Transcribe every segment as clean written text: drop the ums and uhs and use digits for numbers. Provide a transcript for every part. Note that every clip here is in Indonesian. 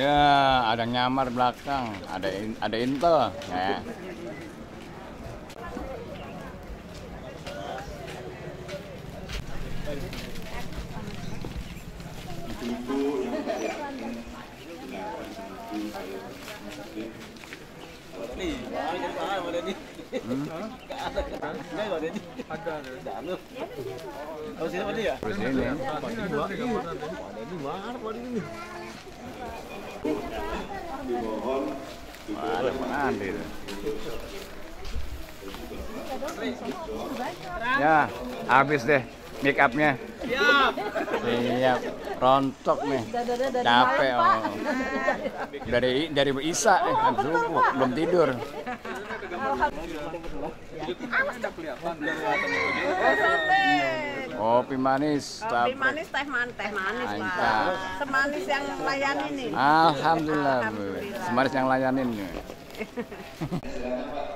Ya, ada nyamar belakang, ada Intel, ya. Ada pengantin. Ya, habis deh make upnya. Siap, rontok nih. Capek oh. Dari Isa subuh belum tidur. Kopi manis. Kopi manis, teh manis, Mantap. Pak. Semanis yang layanin ini. Alhamdulillah, Bu. Semanis yang layanin.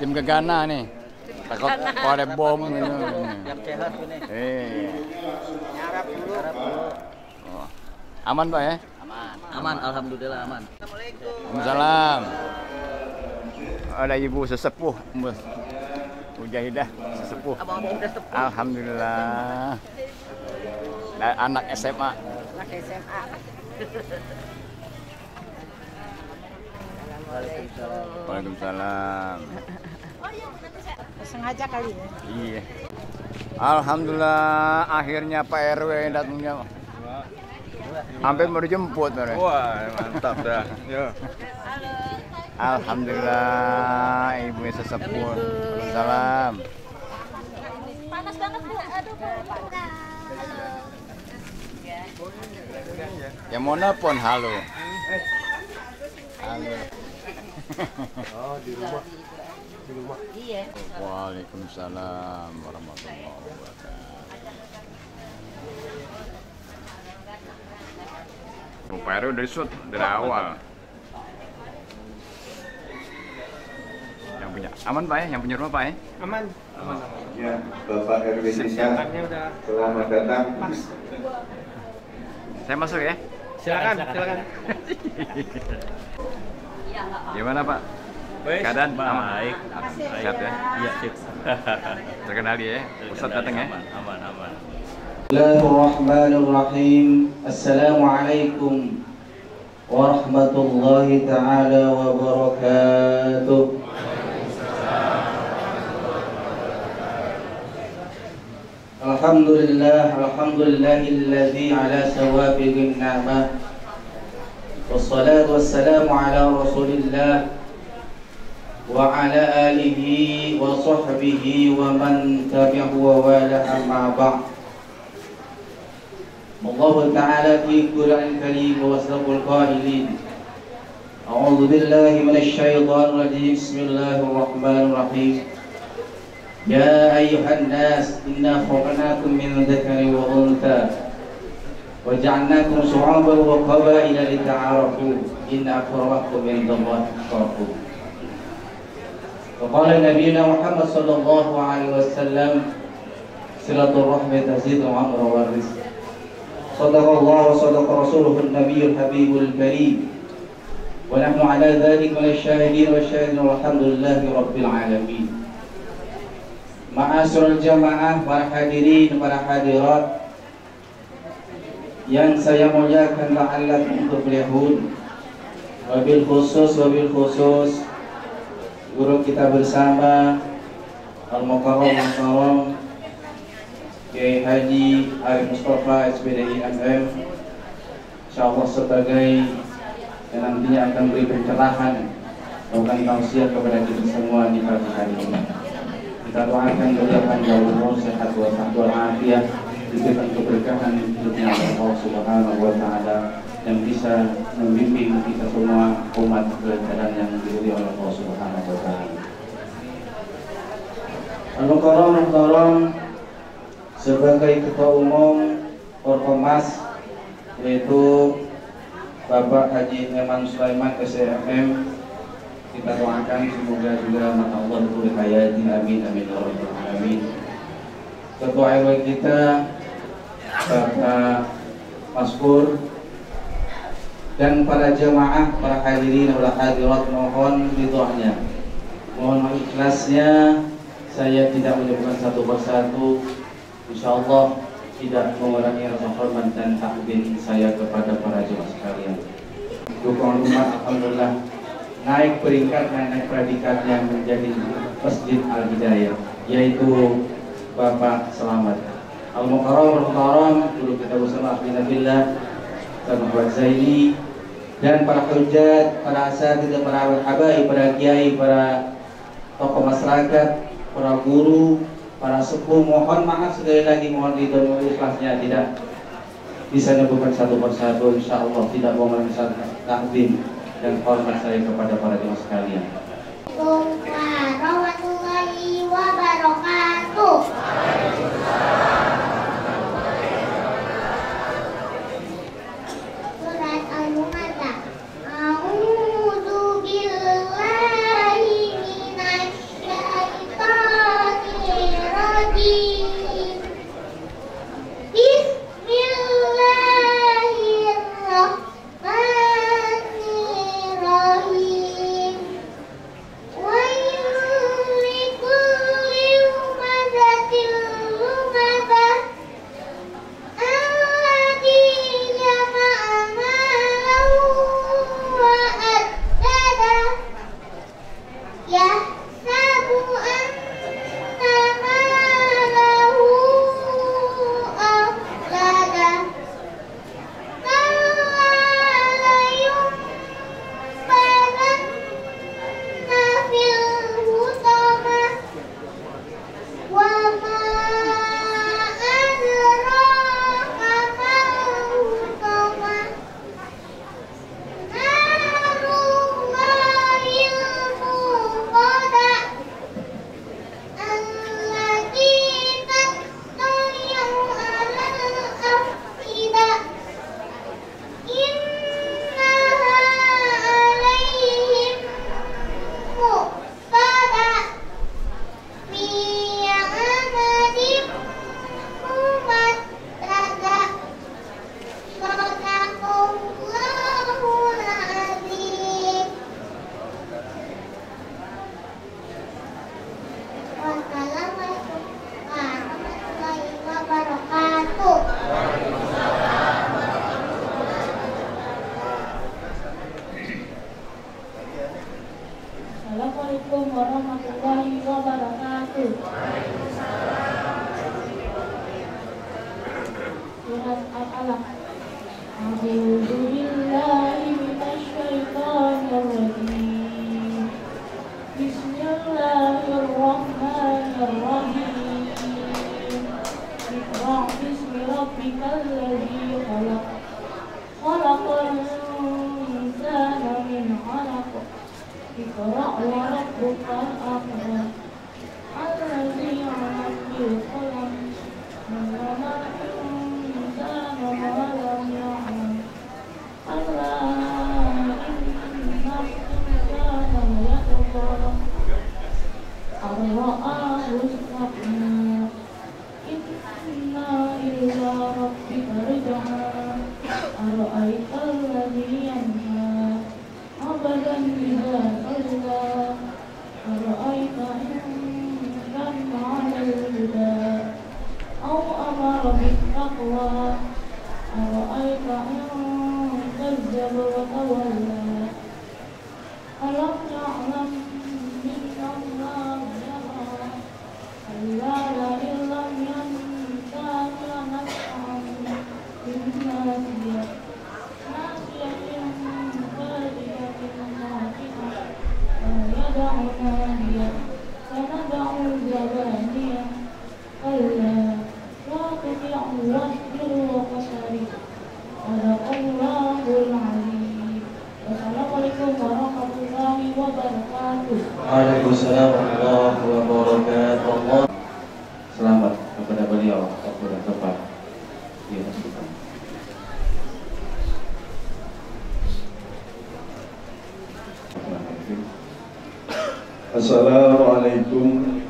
Tim Gegana nih. Takut kalau ada bom ini. Yang sehat ini. Nyarap dulu. Oh. Aman Pak ya? Aman, alhamdulillah aman. Waalaikumsalam. Ada ibu sesepuh, Mbak. Mujahidah sesepuh. Abang-abang udah sepuh. Alhamdulillah. Anak SMA. Anak SMA. Waalaikumsalam. Sengaja kali ya? Iya. Alhamdulillah akhirnya Pak RW datangnya. Hampir mau dijemput. Wah, mantap dah. Yo. Alhamdulillah ibu sesepuh. Salam. Panas banget Bu. Aduh Bu. Yang mau nelpon halo. Halo. Oh, di rumah. Iya. Waalaikumsalam warahmatullahi wabarakatuh. Pak RW dari shoot dari awal. Yang punya aman Pak ya? Yang punya rumah Pak ya? Aman. Ya, Bapak RW Desa. Siapannya udah Selamat datang. pas. Saya masuk ya? Silakan. Gimana Pak? Keadaan baik. Sehat ya? Iya, sip. Terkenali ya? Ustadz datang ya? Aman. Bismillahirrahmanirrahim. Assalamualaikum warahmatullahi ta'ala wabarakatuh. Alhamdulillahilladzi ala sawabiqin ni'mah. Wassalatu wassalamu ala Rasulillah wa ala alihi wa sahbihi wa man tabi'ahu wa wala amma ba'd. Allah Ta'ala fi Qur'an Karim wa asdaqul qailin. A'udzu billahi minasy syaithanir rajim. Bismillahirrahmanirrahim. Ya ayyuhan nas inna khalaqnakum min dzakarin wa untha wa ja'alnakum shu'uban wa qabaila lita'arafu inna akramakum indallahi atqakum. Qala Nabiyuna Muhammad sallallahu alaihi wasallam silatul rahmi tazidu amra wa rizq. Sadaqallahu wa sadaqa rasuluhu an-nabiyyul habibul karim. Wa nahnu ala dzalika minasyahidin wa syahidin walhamdulillahi rabbil alamin. Ma'asyiral jamaah, para hadirin, para hadirat yang saya muliakan la'allakum tuflihun. Wabil khusus guru kita bersama Al-Mukarram Kiai Haji Arif Mustafa SPDI FM, insyaallah sebagai yang nantinya akan beri pencerahan dan tausiah kepada kita semua di pagi hari ini. Kita doakan beliau panjang umur, sehat walafiat, diberikan keberkahan hidupnya Allah Subhanahu wa Ta'ala, yang bisa membimbing kita semua umat ke jalan yang diridhoi oleh Allah Subhanahu wa Ta'ala. Al-Mukarram sebagai Ketua Umum Ormas, yaitu Bapak Haji Eman Sulaiman SEMM, kita doakan semoga juga mata Allah diberi hayati, amin amin ya rabbal alamin. Ketua RW kita Bapak Maskur Dan para jemaah, para hadirin wal hadirat, mohon ridhonya, mohon ikhlasnya. Saya tidak menyebutkan satu persatu, insyaallah tidak mengurangi rasa hormat dan takdim saya kepada para jemaah sekalian. Dukungan umat alhamdulillah naik peringkat, naik predikatnya menjadi Masjid Al-Hidayah, yaitu Bapak Selamat Al-Mukarram, guru kita bersama Alhamdulillah dan Muhammad Zaini, dan para hujat, para asatidz, para habaib, para kiai, para tokoh masyarakat, para guru, para sepuh. Mohon maaf sekali lagi, mohon ridho dan ikhlasnya tidak bisa menyebutkan satu persatu, insyaallah tidak mengurangi takdim dan hormat saya kepada para jemaah sekalian. Warahmatullahi wabarakatuh. Surat Al-Mu'adah. A'udzu billahi minasy syaithanir rajim. Bismillahirrahmanirrahim. Wailul likulli humazatil lumazah alladzi jama'a malahu wa addadah yahsabu anna malahu akhladah kalla layunbadanna fil hutamah wa ma adraka mal hutamah narullahil muqadah allati tattali'u 'alal afidah innaha 'alaihim muqtadah fi 'amadin mumaddadah. Shadaqallahul azim. Wassalamualaikum warahmatullahi wabarakatuh. Assalamualaikum warahmatullahi wabarakatuh. Surat Al-Alaq. A'udzu billahi minasy syaithanir rajim. Bismillahirrahmanirrahim. Iqra' bismi rabbikal ladzi khalaq. Khalaqal insana min 'alaq. Iqra' wa rabbukal akram. Allazi 'allama bil qalam. 'Allamal insana ma lam ya'lam. Alla innal insana layatgha. Ar-ra'ahu istaghna. Inna ila rabbika raj'a. Ara'aital ladzi yanha. Abadan idza salla. Ara'aita in kana 'alal huda aw amara bit-taqwa. Ara'aita in kazzaba wa tawalla. Alam ya'lam billahi yara. Alla la illam yantahi naf'an bin-nasiyah. Wassalamualaikum warahmatullahi wabarakatuh. Waalaikumsalam warahmatullahi wabarakatuh. Selamat kepada beliau waktu dan tempat di hospital. Assalamualaikum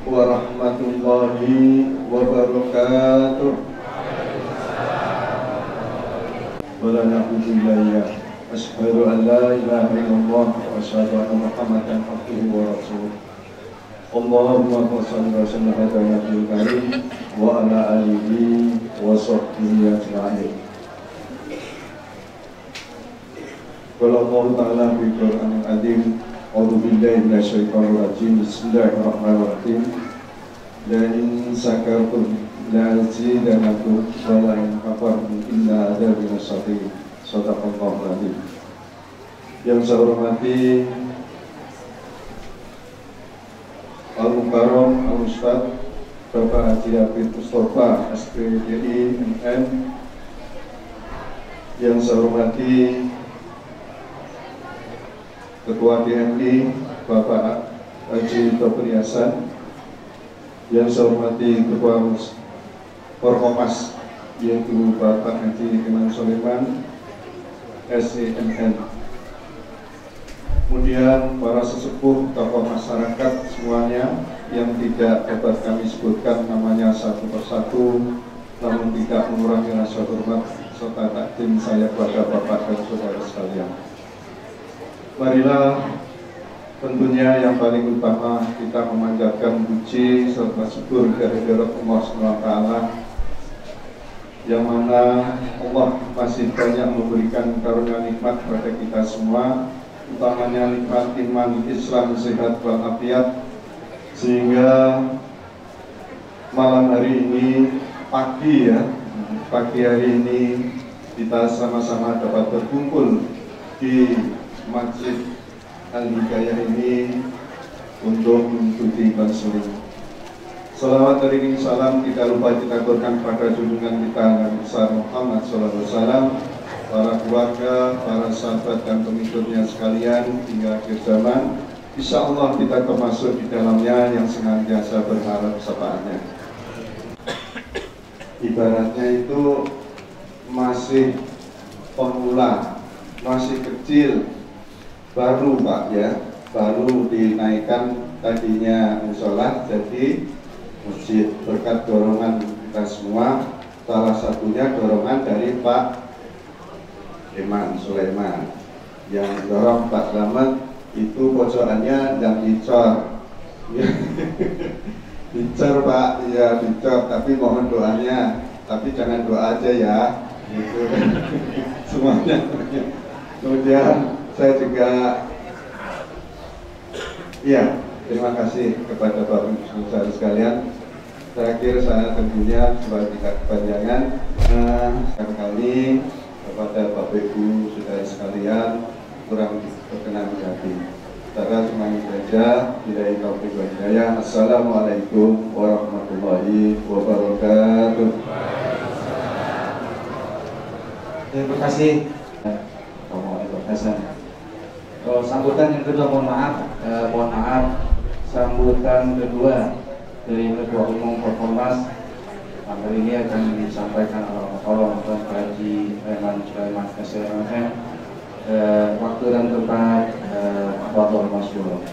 warahmatullahi wabarakatuh. Wala na'udzubillah Asyhadu an la ilaha illallah wa asyhadu anna Muhammadan abduhu wa rasuluh. Allahumma shalli wa sallim ala nabiyil karim wa ala alihi wa sahbihi ajma'in. Qala Allah ta'ala fi Qur'anil azim, a'udzu billahi minasyaitonir rajim. Bismillahirrahmanirrahim. La in sakartum la azidannakum wa la in kafartum inna adzabi lasyadid. Shadaqallahul azim. Yang saya hormati Al-Mukarram Al-Ustadz Bapak Haji Hafidz Mustafa SPDI MM. Yang saya hormati Ketua DMI Bapak Haji Topri Hasan. Yang saya hormati Ketua Forkomas yaitu Bapak Haji Iman Soleman SEMN. Kemudian para sesepuh, tokoh masyarakat semuanya yang tidak dapat kami sebutkan namanya satu persatu, namun tidak mengurangi rasa hormat serta takdim saya kepada Bapak dan Saudara sekalian. Marilah tentunya yang paling utama kita memanjatkan puji serta syukur kehadirat Allah SWT, yang mana Allah masih banyak memberikan karunia nikmat kepada kita semua, utamanya nikmat iman, Islam, sehat walafiat, sehingga malam hari ini, pagi hari ini kita sama-sama dapat berkumpul di Masjid Al-Hidayah ini untuk mengikuti konseling. Salawat dari salam tidak lupa kita aturkan pada junjungan kita Nabi besar Muhammad SAW, para keluarga, para sahabat dan pengikutnya sekalian hingga akhir zaman. Insya Allah kita termasuk di dalamnya yang senantiasa berharap syafaatnya. Ibaratnya itu masih pemula, masih kecil, baru Pak ya, baru dinaikkan tadinya musola jadi masjid berkat dorongan kita semua. Salah satunya dorongan dari Pak Iman Sulaiman yang dorong Pak Slamet itu pojokannya yang dicor. Dicor Pak, ya dicor, tapi mohon doanya, tapi jangan doa aja ya gitu. Semuanya. Kemudian saya juga ya terima kasih kepada Bapak Ibu saudara sekalian. Terakhir saya tentunya supaya tidak kepanjangan kali kepada Bapak Ibu saudara sekalian kurang berkenan di hati. Saudara semuanya saja, billahi taufiq wal hidayah. Assalamualaikum warahmatullahi wabarakatuh. Terima kasih. Sambutan yang kedua, mohon maaf, sambutan kedua dari Ketua Umum Forkomas hari ini akan disampaikan oleh Bapak Haji Iman Sulaiman SEMN. Waktu dan tempat Bapak Masyur.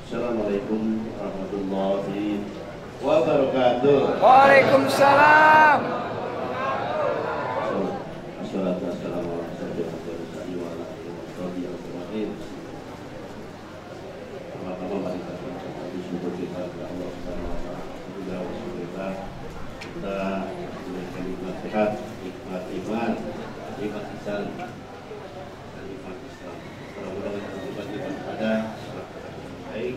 Assalamualaikum warahmatullahi wabarakatuh. Waalaikumsalam. Assalamualaikum. Pertama mari kita ucapkan syukur kita kepada Allah Subhanahu wa taala. Kita diberikan nikmat sehat, nikmat iman, nikmat Islam, dan nikmat Islam. Mudah-mudahan kehidupan kita pada baik.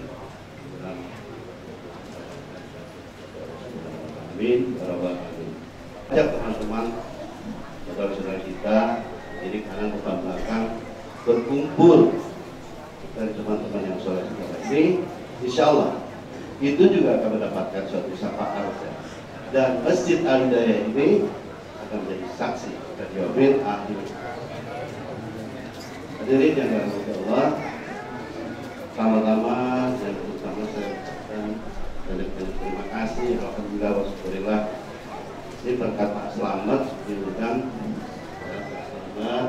Amin. Ajak teman-teman, saudara-saudara kita, jadi kanan depan belakang berkumpul dari teman-teman yang soleh ini, insya Allah itu juga akan mendapatkan suatu syafaat, dan Masjid Al-Hidayah ini akan menjadi saksi dan jamin akhir. Hadirin yang dirahmati Allah, pertama-tama dan terutama saya ucapkan terima kasih, alhamdulillah wa syukurillah. Ini berkat Pak Slamet diundang Pak Slamet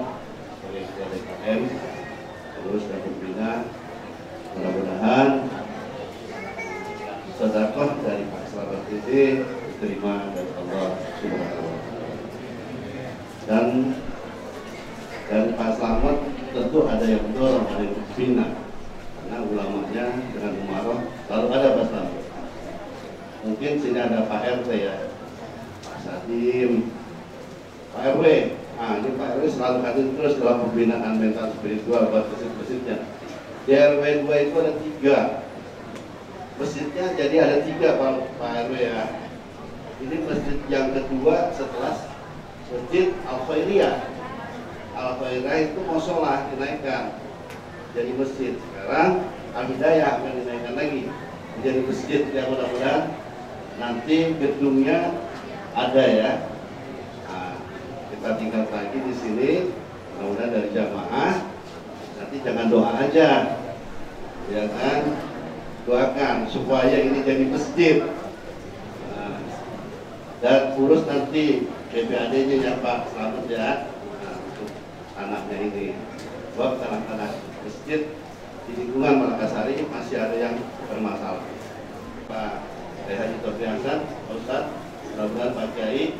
oleh DKM terus dan pembina. Mudah-mudahan sedekah dari Pak Slamet ini diterima dari Allah Allah Subhanahu wa Ta'ala. Dan dari Pak Slamet tentu ada yang mendorong, ada yang membina, karena ulamanya dengan umarah selalu ada Pak Slamet. Mungkin sini ada Pak RT ya, Pak Sadim, Pak RW. Nah, ini Pak RW selalu hadir terus dalam pembinaan mental spiritual buat masjid-masjidnya. Di RW 2 itu ada 3 masjidnya, jadi ada 3 Pak RW ya. Ini masjid yang kedua setelah Masjid Al-Khairiyah. Al-Khairiyah itu musola dinaikkan jadi masjid. Sekarang Al-Hidayah akan dinaikkan lagi menjadi masjid. Ya mudah-mudahan nanti gedungnya ada ya. Nah, kita tinggal lagi di sini. Mudah-mudahan dari jamaah. Nanti jangan doa aja, ya kan? Doakan supaya ini jadi masjid. Nah, dan urus nanti BPAD-nya ya Pak Slamet ya. Nah, untuk anaknya ini. Sebab tanah-tanah masjid di lingkungan Malakasari masih ada yang bermasalah. Pak Haji Taufik Hasan, Pak Ustadz, mudah-mudahan Pak Kiai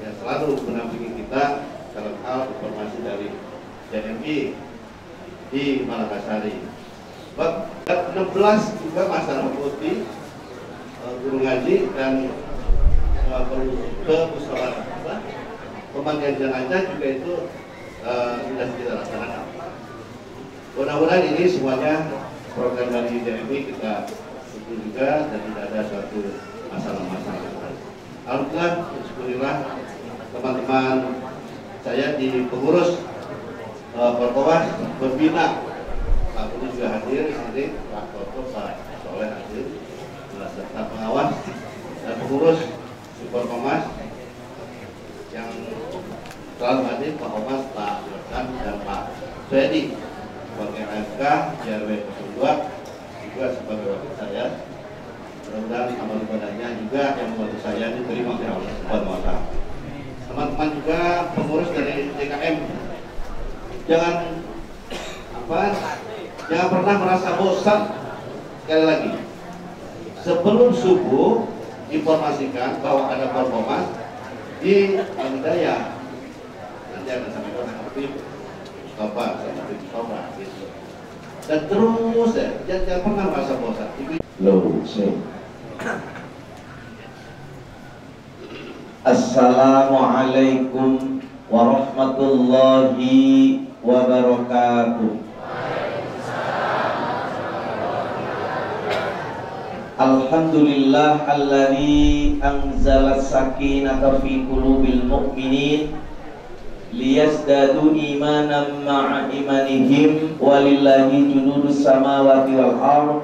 yang selalu menampingi kita dalam hal informasi dari JMI di Malakasari. Sebab 16 juga masyarakat putih, guru ngaji dan ke musyawarah pemandian jenazah juga itu sudah kita laksanakan. Mudah-mudahan ini semuanya program dari JMI kita dukung juga dan tidak ada suatu masalah-masalah. Alhamdulillah, syukurillah teman-teman saya di pengurus Perkowas Pembina. Pak Budi juga hadir di sini, Pak Toto, Pak Soleh hadir, serta pengawas dan pengurus Perkowas yang selalu hadir, Pak Omas, Pak Yorkan, dan Pak Suedi sebagai AFK JRW 02 juga sebagai wakil saya. Mudah-mudahan amal ibadahnya juga yang membantu saya diterima oleh Allah Subhanahu wa Ta'ala. Teman-teman juga pengurus dari DKM, jangan pernah merasa bosan. Sekali lagi, sebelum subuh informasikan bahwa ada performa di Al-Hidayah. Nanti akan sampaikan aktif Mustafa, gitu. Dan terus ya, jangan pernah merasa bosan. Assalamualaikum warahmatullahi wabarakatuh. Alhamdulillah alladzi anzala sakinata fi qulubil mu'minin liyazdadu imanan ma'a imanihim walillahi junudus samawati wal ardh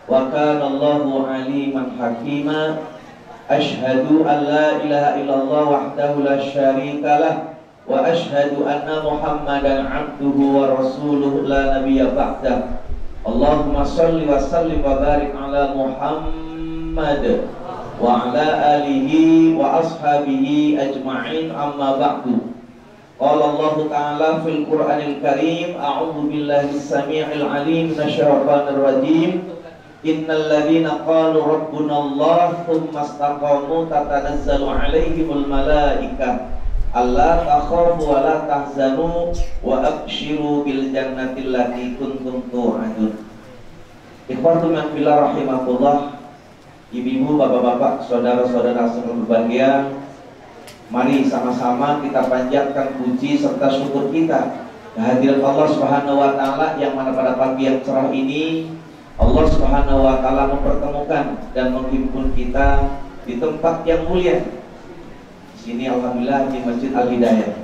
wa kana Allahu aliman hakima. Ashhadu an la ilaha illallah wahdahu la syarika lah wa ashhadu anna Muhammadan abduhu wa rasuluhu la nabiyya ba'dah. Allahumma salli wa sallim wa barik ala Muhammad wa ala alihi wa ashabihi ajma'in, amma ba'du. Qala Allah Ta'ala fil Qur'anil Karim, a'udzu billahi as-sami'il 'alim minasyaitonir rajim. Innal ladzina qalu rabbuna Allah tsumma istaqamu tatanazzalu 'alaihimul malaikah alla takhafu wa la tahzanu wa abshiru bil jannati allati kuntum tu'adun. Ikhwatu man fillah rahimakumullah, ibu-ibu, bapak-bapak, saudara-saudara sekalian berbahagia, mari sama-sama kita panjatkan puji serta syukur kita kehadiran Allah Subhanahu wa Ta'ala, yang mana pada pagi yang cerah ini Allah Subhanahu wa Ta'ala mempertemukan dan menghimpun kita di tempat yang mulia. Sini alhamdulillah di Masjid Al-Hidayah.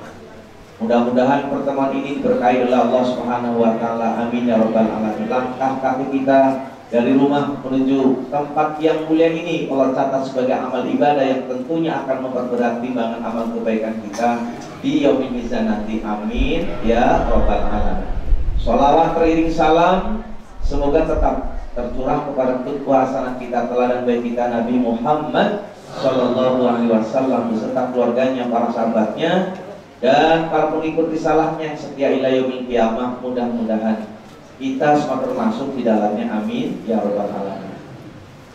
Mudah-mudahan pertemuan ini diberkahi oleh Allah Subhanahu wa Ta'ala. Amin ya rabbal alamin. Langkah kaki kita dari rumah menuju tempat yang mulia ini Allah catat sebagai amal ibadah yang tentunya akan memperberat timbangan amal kebaikan kita di yaumil mizan nanti. Amin ya rabbal alamin. Sholawat teriring salam semoga tetap tercurah kepada kekuasaan kita, teladan baik kita Nabi Muhammad Sallallahu Alaihi Wasallam beserta keluarganya, para sahabatnya, dan para pengikut risalahnya yang setia ila yaumil qiyamah. Mudah-mudahan kita semua termasuk di dalamnya. Amin ya rabbal alamin.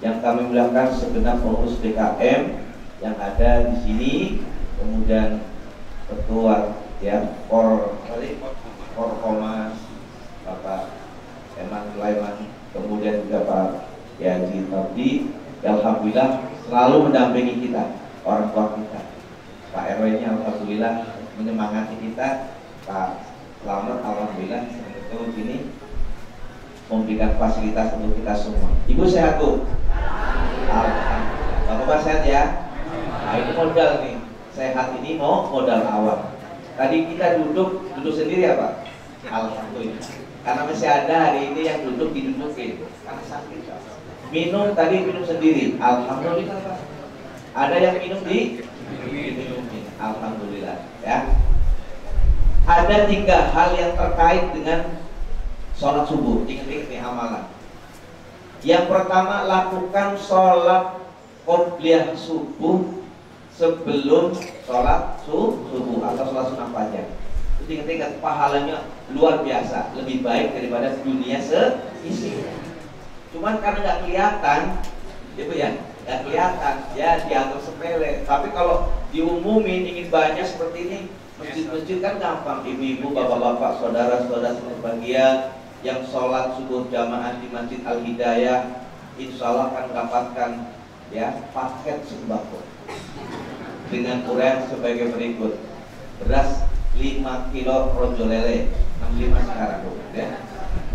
Yang kami muliakan segenap pengurus DKM, yang ada di sini, kemudian ketua ya Korkomas Bapak Eman Sulaiman, kemudian juga Pak Yaji Tauti, alhamdulillah selalu mendampingi kita, orang tua kita. Pak RW-nya alhamdulillah menyemangati kita, Pak Selamat alhamdulillah betul sini memberikan fasilitas untuk kita semua. Ibu sehat Bu? Alhamdulillah. Bapak sehat ya? Nah ini modal nih, sehat ini modal awal. Tadi kita duduk sendiri ya Pak? Alhamdulillah. Karena masih ada hari ini yang duduk didudukin karena sakit. Minum tadi minum sendiri, alhamdulillah Pak. Ada yang minum minumin, alhamdulillah ya. Ada 3 hal yang terkait dengan sholat subuh. Ingat-ingat nih amalan. Yang pertama, lakukan sholat qobliyah subuh sebelum sholat subuh atau sholat sunnah fajar. Ingat-ingat, pahalanya luar biasa, lebih baik daripada dunia seisinya. Cuman karena nggak kelihatan, gitu ya, nggak kelihatan, ya dianggap sepele. Tapi kalau diumumin ingin banyak seperti ini, masjid-masjid kan gampang. Ibu-ibu, bapak-bapak, saudara-saudara sebagian yang sholat subuh jamaah di Masjid Al-Hidayah, insya Allah akan mendapatkan ya paket sembako dengan uraian sebagai berikut: beras 5 kilo rojo lele 65 sekarang Bu, ya.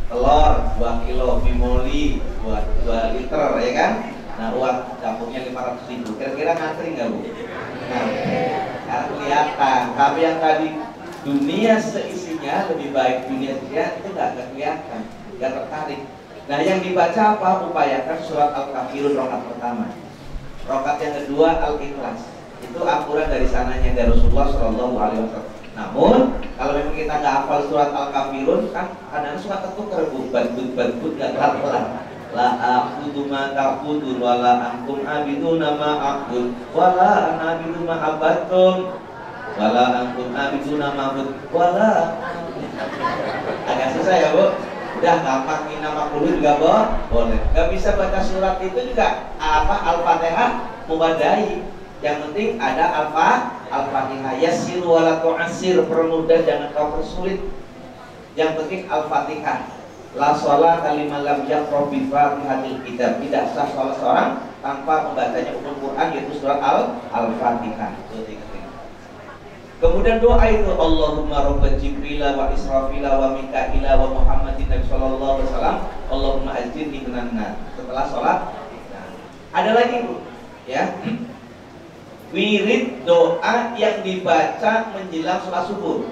Telur 2 kilo bimoli 2 liter ya kan. Nah uang dapurnya 500.000. Kira-kira ngantri nggak Bu? Karena kelihatan. Tapi yang tadi dunia seisinya lebih baik dunia seisinya itu nggak kelihatan, nggak tertarik. Nah yang dibaca apa? Upayakan surat Al-Kafirun rakaat pertama. Rakaat yang kedua Al-Ikhlas. Itu ampuran dari sananya dari Rasulullah SAW. Namun kalau memang kita nggak hafal surat Al-Kafirun, kan kadang suka ketukar Bu, badut nggak hafal. La a'budu ma ta'budun wa la antum abiduna ma a'bud wa la ana abidu ma abattum wa la antum abiduna ma a'bud wa la. Agak susah ya Bu. Udah gampang ini nama kudu juga boleh. Gak bisa baca surat itu juga Al-Fatihah memadai. Yang penting ada Al-Fatihah. Yassir wa la tu'assir, permudah jangan kau persulit. Yang penting Al-Fatihah. La sholat liman lam yaqra bi Fatihatil kitab. Tidak sah sholat seorang tanpa membacanya Quran, yaitu surat Al-Fatihah. Kemudian doa itu Allahumma rabba Jibril wa Israfil wa Mikail wa Muhammadin sallallahu alaihi wasallam, Allahumma ajirni minan nar. Setelah sholat, nah, ada lagi Bu, ya. Wirid doa yang dibaca menjelang sholat subuh.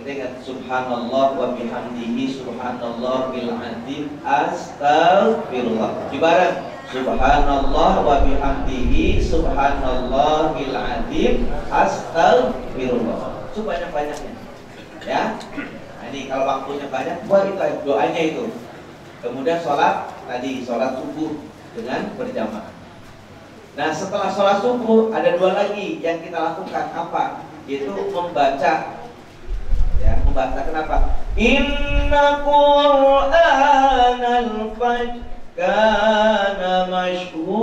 Ingat subhanallah wa bihamdihi subhanallahil azim astagfirullah. Ibarat subhanallah wa bihamdihi subhanallahil azim astagfirullah. Itu banyak-banyaknya. Ya. Nah, ini kalau waktunya banyak buat kita doanya itu. Kemudian sholat tadi, sholat subuh dengan berjamaah. Nah, setelah sholat subuh ada 2 lagi yang kita lakukan, apa? Yaitu membaca. Ya, membaca kenapa? Inna Qur'anal fajr kana mashhuda.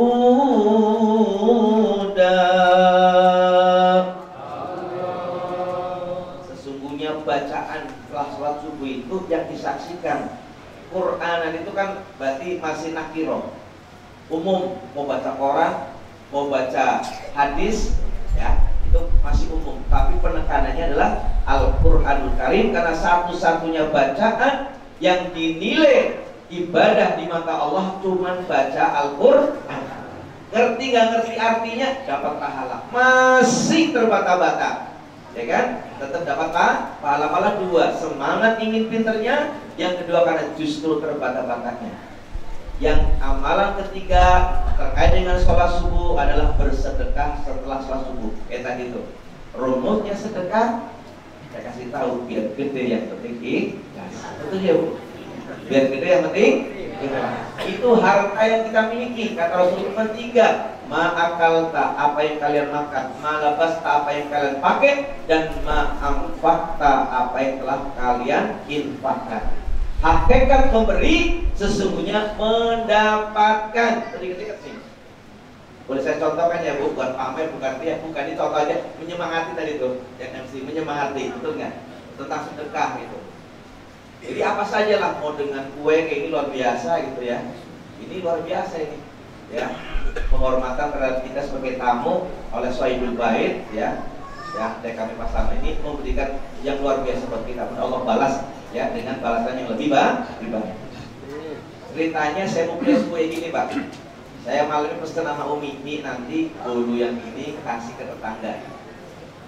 Sesungguhnya bacaan setelah sholat subuh itu yang disaksikan. Qur'anan itu kan berarti masih nakiro, umum. Mau baca Quran, mau baca hadis, ya itu masih umum, tapi penekanannya adalah Al-Quranul Karim, karena satu-satunya bacaan yang dinilai ibadah di mata Allah cuman baca Al-Quran. Ngerti nggak ngerti artinya dapat pahala, masih terbata-bata, ya kan? Tetap dapat pahala 2, semangat ingin pinternya, yang kedua karena justru terbata-batanya. Yang amalan ketiga terkait dengan sholat subuh adalah bersedekah setelah sholat subuh. Tadi itu rumusnya sedekah, saya kasih tahu, biar gede yang penting ikhlas. Betul ya Bu? Biar gede yang penting ikhlas. Itu harta yang kita miliki. Kata Rasulullah 3, ma'akalta, apa yang kalian makan, ma'labasta, apa yang kalian pakai, dan ma'amfakta, apa yang telah kalian infakkan. Hakikat memberi sesungguhnya mendapatkan. Ketik-ketik sih. Boleh saya contohkan ya Bu, bukan pamer, bukan dia, bukan ini contoh aja, menyemangati tadi tuh, yang MC, menyemangati, betul nggak? Tentang sedekah gitu. Jadi apa saja lah, mau dengan kue kayak ini luar biasa gitu ya. Ini luar biasa ini, ya. Penghormatan terhadap kita sebagai tamu oleh Sohibul Bait, ya. Ya, dari kami Paslama ini memberikan yang luar biasa buat kita. Allah balas ya dengan balasan yang lebih baik. Ceritanya saya mau beli kue gini Pak. Saya malam ini pesen sama Umi, ini nanti bolu yang ini kasih ke tetangga.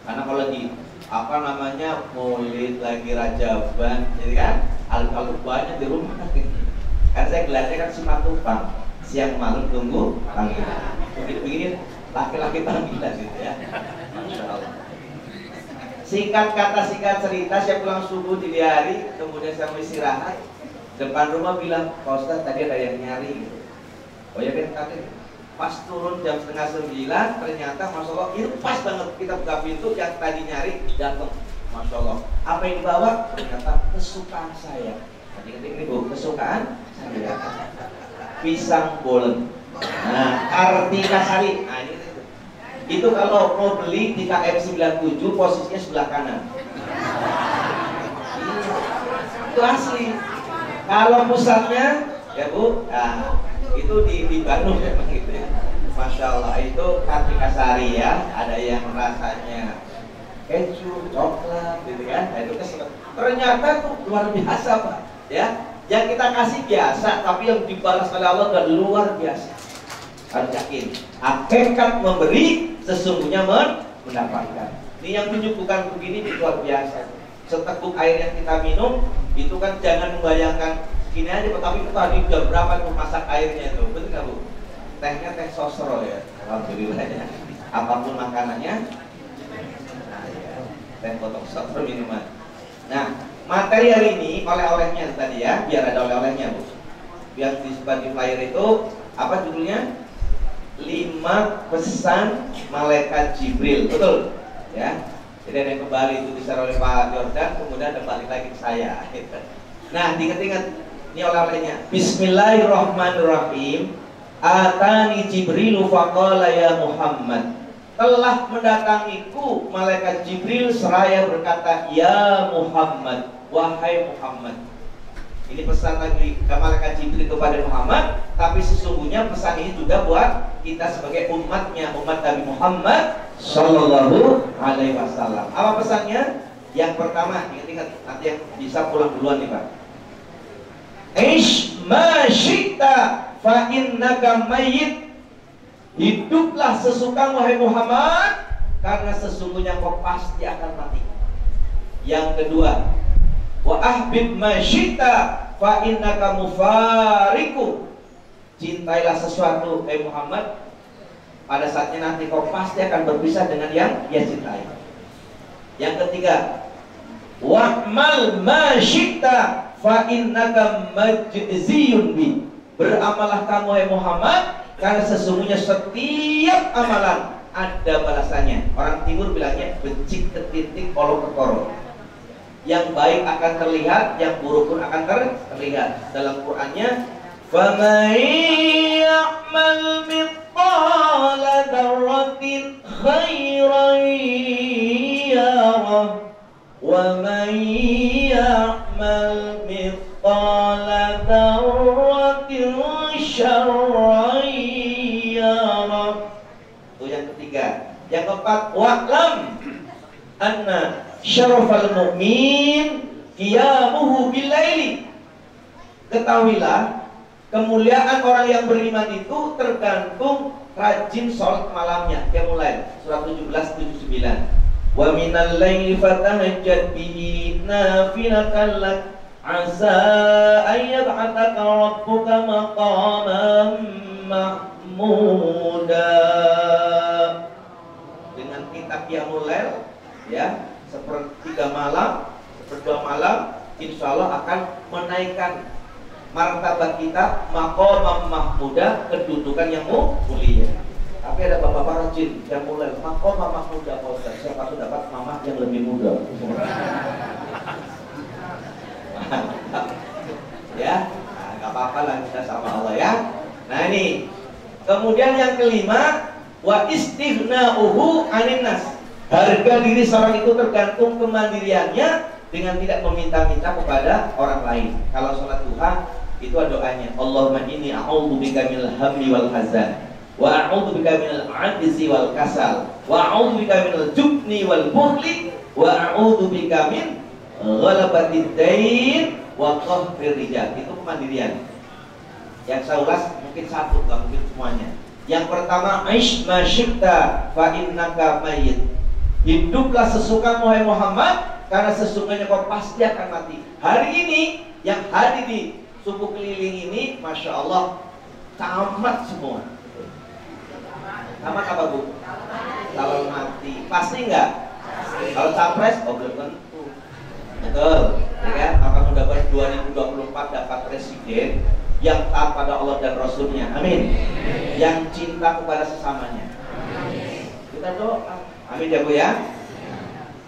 Karena kalau lagi apa namanya Maulid lagi Rajaban, jadi kan alur banyak di rumah. Kan saya gelarnya kan Simatupang, siang malam tunggu panggilan. Begini laki-laki panggilan gitu ya. Masya Allah. Singkat kata singkat cerita, saya pulang subuh di hari, kemudian saya mau istirahat. Depan rumah bilang, Pak Ustadz tadi ada yang nyari gitu. Oh ya kan tadi pas turun jam 8:30 ternyata Masya Allah itu pas banget kita buka pintu yang tadi nyari datang. Masya Allah. Apa yang dibawa? Ternyata kesukaan saya. Tadi ini Bu, kesukaan saya. Pisang bolen. Nah, Kartika Sari. Nah, ini itu kalau mau beli di KM 97 posisinya sebelah kanan. Itu asli. Kalau pusatnya ya Bu, nah, itu di Bandung memang gitu ya. Masya Allah, itu Kartika Sari ya. Ada yang rasanya keju, coklat gitu kan. Nah, itu kesukaan. Ternyata tuh luar biasa Pak ya. Yang kita kasih biasa, tapi yang dibalas oleh Allah dan luar biasa. Harus yakin, hakikat memberi sesungguhnya mendapatkan. Ini yang menyuguhkan begini itu luar biasa. Seteguk air yang kita minum itu kan jangan membayangkan gini aja, tapi tadi udah berapa tuh masak airnya itu, betul nggak Bu? Tehnya teh sosro ya, alhamdulillah ya. Apapun makanannya, nah ya, teh potong sosro minuman. Nah, materi hari ini oleh-olehnya tadi ya, biar ada oleh-olehnya Bu. Biar di flyer itu apa judulnya? 5 pesan malaikat Jibril, betul? Ya. Jadi ada yang kembali itu disampaikan oleh Pak Jordan, kemudian ada balik lagi ke saya. Nah, diingat-ingat ini oleh-olehnya. Bismillahirrahmanirrahim. Atani Jibrilu faqala ya Muhammad. Telah mendatangiku malaikat Jibril seraya berkata, ya Muhammad, wahai Muhammad. Ini pesan lagi malaikat Jibril kepada Muhammad, tapi sesungguhnya pesan ini juga buat kita sebagai umatnya, umat Nabi Muhammad Sallallahu Alaihi Wasallam. Apa pesannya? Yang pertama, ingat-ingat, nanti yang bisa pulang duluan nih Pak. Ish ma syi'ta fa innaka mayyit. Hiduplah sesuka wahai Muhammad, karena sesungguhnya kau pasti akan mati. Yang kedua, wa ahbib ma syi'ta fa innaka mufariqu. Cintailah sesuatu Muhammad, pada saatnya nanti kau pasti akan berpisah dengan yang dia cintai. Yang ketiga, wa'mal ma syi'ta fa innaka majziyun bi. Beramalah kamu Muhammad, karena sesungguhnya setiap amalan ada balasannya. Orang timur bilangnya becik ke titik kolok ke korok. Yang baik akan terlihat, yang buruk pun akan terlihat. Dalam Qur'annya, فَمَنْ يَعْمَلْ مِثْقَالَ ذَرَّةٍ خَيْرًا يَرَهُ وَمَنْ يَعْمَلْ مِثْقَالَ ذَرَّةٍ شَرًّا يَرَهُ. Itu yang ketiga. Yang keempat, wa'lam anna syarafal mu'min qiyamuhu bilaili. Ketahuilah, kemuliaan orang yang beriman itu tergantung rajin sholat malamnya. Qiyamul lail, surat 17:79. Wa minal laili fatahajjad bihi nafilatan lak asa an yab'athaka rabbuka maqaman mahmuda. Dengan kita qiyamul lail ya, sepertiga malam, seperdua malam, insya Allah akan menaikkan martabat kita, maqamam mahmuda, kedudukan yang mulia. Tapi ada bapak-bapak rajin yang mulai maqamam mahmuda, Pak Ustaz, siapa tuh dapat mamah yang lebih muda. Ya, nah, gak apa-apa lah kita sama Allah ya. Nah ini, kemudian yang kelima, wa istighna'uhu 'anil nas. Harga diri seorang itu tergantung kemandiriannya dengan tidak meminta-minta kepada orang lain. Kalau sholat duha itu ada doanya, Allahumma inni a'udzubika minal hammi wal hazan, wa a'udzubika minal 'ajzi wal kasal, wa a'udzubika minal jubni wal bukhli, wa a'udzubika min ghalabatid dain wa qahrir rijal. Itu kemandirian. Yang saya ulas mungkin satu, nggak mungkin semuanya. Yang pertama, aish ma syi'ta fa innaka mayyit. Hiduplah sesuka wahai Muhammad, karena sesungguhnya kau pasti akan mati. Hari ini yang hadir di suku keliling ini, masya Allah, tamat semua. Tamat apa bu? Kalau mati, pasti nggak? Kalau capres, oh belum tentu. Betul, ya kan? Maka mudah-mudahan 2024 dapat presiden yang taat pada Allah dan Rasulnya, amin. Yang cinta kepada sesamanya. Kita doa, amin ya bu ya.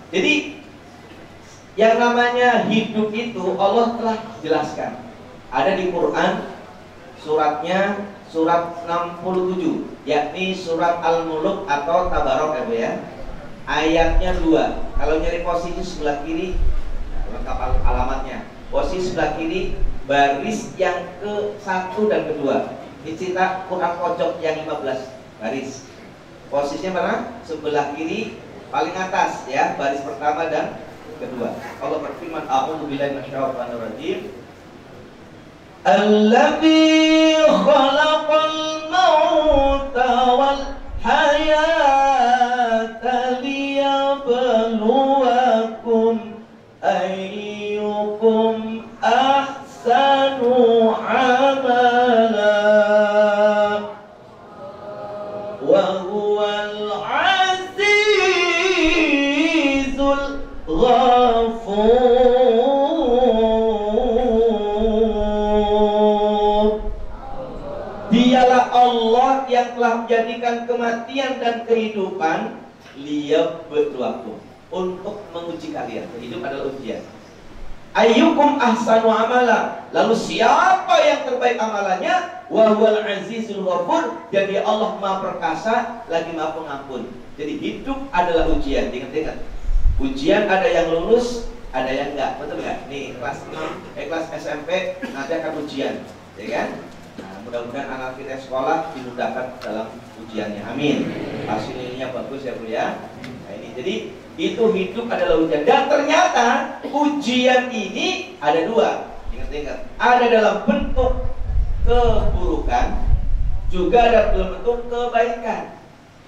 Jadi yang namanya hidup itu Allah telah jelaskan. Ada di Quran suratnya surat 67, yakni surat Al-Mulk atau Tabarok ya bu ya. Ayatnya 2. Kalau nyari posisi sebelah kiri, lengkap alamatnya. Posisi sebelah kiri baris yang ke-1 dan ke-2. Ini cerita Quran pojok yang 15 baris. Posisinya mana? Sebelah kiri paling atas ya, baris pertama dan kedua. Allah berfirman, a'udzu billahi minasyaitonir rajim. Allazi khalaqal mauta wal hayata liyabluwakum ayyukum ahsanu amala wa huwal azizul ghafur. Dialah Allah yang telah menjadikan kematian dan kehidupan liyabluwakum, untuk menguji kalian. Hidup adalah ujian. Ayyukum ahsanu amala, lalu siapa yang terbaik amalannya? Wa huwal azizul ghafur, dan dia Allah Maha Perkasa lagi Maha Pengampun. Jadi hidup adalah ujian. Ingat-ingat, ujian ada yang lulus, ada yang enggak, betul enggak? Nih kelas 6, kelas SMP nanti akan ujian, ya kan? Nah, mudah-mudahan anak kita sekolah dimudahkan dalam ujiannya, amin. Hasilnya bagus ya bu ya. Nah ini, jadi itu hidup adalah ujian. Dan ternyata ujian ini ada dua. Ingat-ingat, ada dalam bentuk keburukan, juga ada dalam bentuk kebaikan.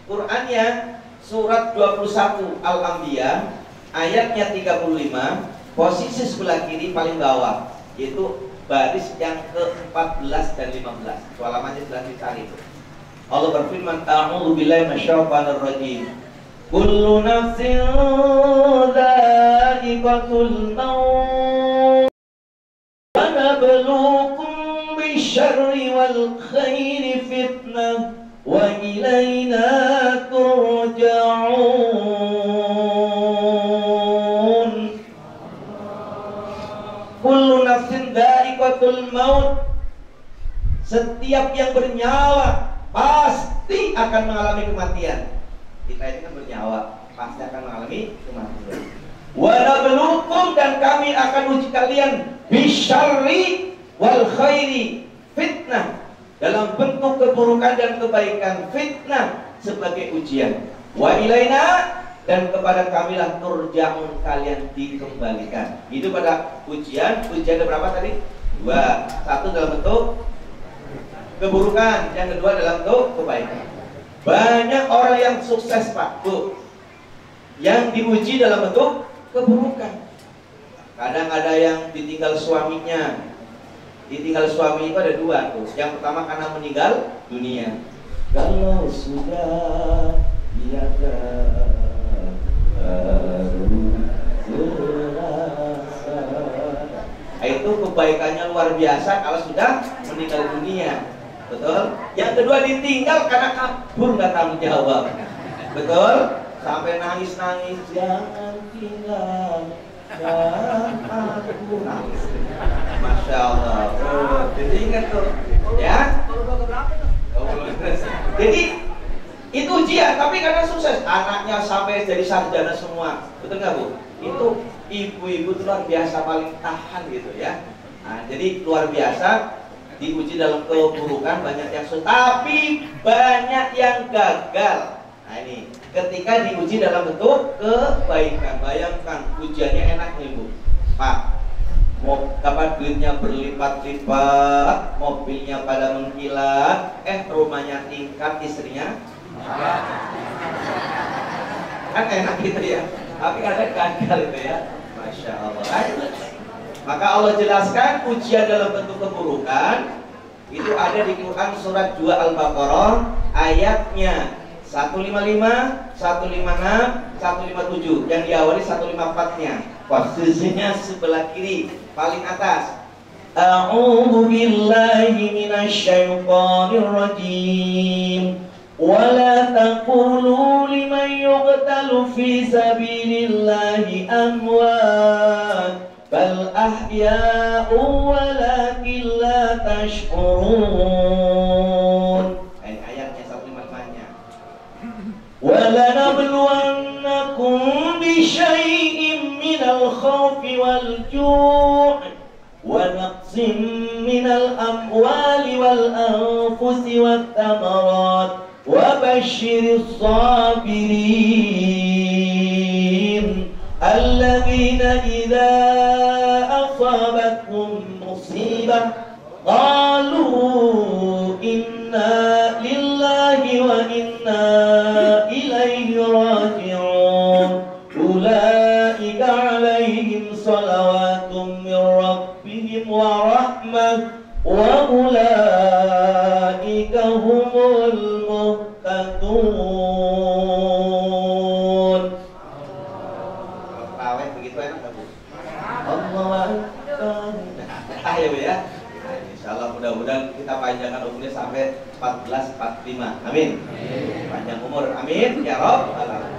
Qurannya surat 21 Al-Anbiya ayatnya 35, posisi sebelah kiri paling bawah, yaitu baris yang ke-14 dan 15. Halamannya sudah dicari itu. Allah berfirman, a'udzu billahi minasyaitonir rajim. Kullu nafsin dha'iqatul maut wa nabluukum bisyarri wal khairi fitnah wa ilaina turja'un. Kullu nafsin dha'iqatul maut, setiap yang bernyawa pasti akan mengalami kematian. Kita ini kan bernyawa, pasti akan mengalami kematian. Wa nabluukum, dan kami akan uji kalian bisyarri wal khairi fitnah, dalam bentuk keburukan dan kebaikan. Fitnah sebagai ujian. Wa ilaina, dan kepada kamilah turja'un, kalian dikembalikan. Itu pada ujian. Ujian ada berapa tadi? 2. Satu dalam bentuk keburukan, yang kedua dalam bentuk kebaikan. Banyak orang yang sukses pak bu, yang diuji dalam bentuk keburukan. Kadang ada yang ditinggal suaminya. Ditinggal suami itu ada 2 tuh. Yang pertama karena meninggal dunia. Kalau sudah tiada itu kebaikannya luar biasa kalau sudah meninggal dunia. Betul? Yang kedua ditinggal karena kabur, nggak tanggung jawab. Betul? Sampai nangis-nangis, jangan tinggal dan aku nangis. Masya Allah. Jadi ingat tuh, ya. Jadi itu ujian, tapi karena sukses, anaknya sampai jadi sarjana semua, betul nggak Bu? Itu ibu-ibu itu luar biasa, paling tahan gitu ya. Nah, jadi luar biasa, diuji dalam keburukan banyak yang sukses, tapi banyak yang gagal. Nah ini, ketika diuji dalam bentuk kebaikan, bayangkan ujiannya enak nih Bu, Pak. Mau dapat duitnya berlipat-lipat, mobilnya pada mengkilat, rumahnya tingkat, istrinya kan enak gitu ya. Tapi ada gagal itu ya, Masya Allah. Maka Allah jelaskan ujian dalam bentuk keburukan itu ada di Quran surat 2 Al-Baqarah ayatnya 155, 156, 157 yang diawali 154-nya. Posisinya sebelah kiri paling atas. A'udzu billahi minasyaitonir rajim. Wala taqulu liman yuqtalu fi sabilillahi amwat bal ahya'u walakin la tash'urun. Ini ayatnya 155-nya. Wala nabluwannakum bi syai'in minal khawfi wal ju' wa naqsin minal amwali wal anfusi wat thamarat wa basyiris sabirin alladzina idza asabatkum musibah qalu inna lillahi wa inna ilaihi raji'un ulaika alaihim salawatun min rabbihim wa rahmah wa ulaika humul muhtadun. Raweh begitu enak enggak Bu? Allahu Akbar. Ayo ya. Insyaallah mudah-mudahan kita panjangkan umurnya sampai 1445. Amin. Panjang umur. Amin ya Rabbal alamin.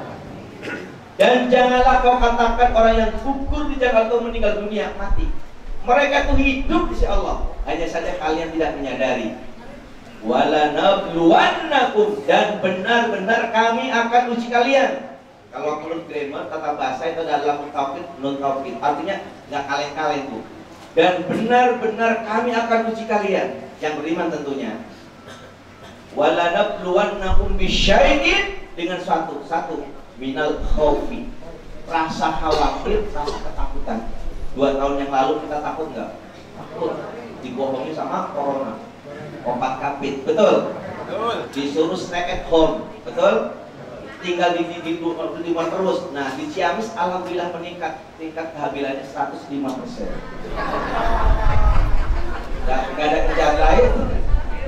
Dan janganlah kau katakan orang yang gugur di jalan kau meninggal dunia mati. Mereka itu hidup di sisi Allah. Hanya saja kalian tidak menyadari. Wala nabluwannakum, dan benar-benar kami akan uji kalian. Kalau menurut grammar tata bahasa itu adalah mutawkid, nun tawkid. Artinya nggak kaleng-kaleng Bu. Dan benar-benar kami akan uji kalian yang beriman tentunya. Wala nabluwannakum bisyai'in, dengan satu minal khawfi, rasa khawatir, rasa ketakutan. 2 tahun yang lalu kita takut nggak? Takut dibohongi sama corona, obat kapit, betul? Betul. Disuruh stay at home, betul? Tinggal di rumah terus. Nah di Ciamis alhamdulillah meningkat, tingkat kehamilannya 105%. Gak ada kerjaan lain,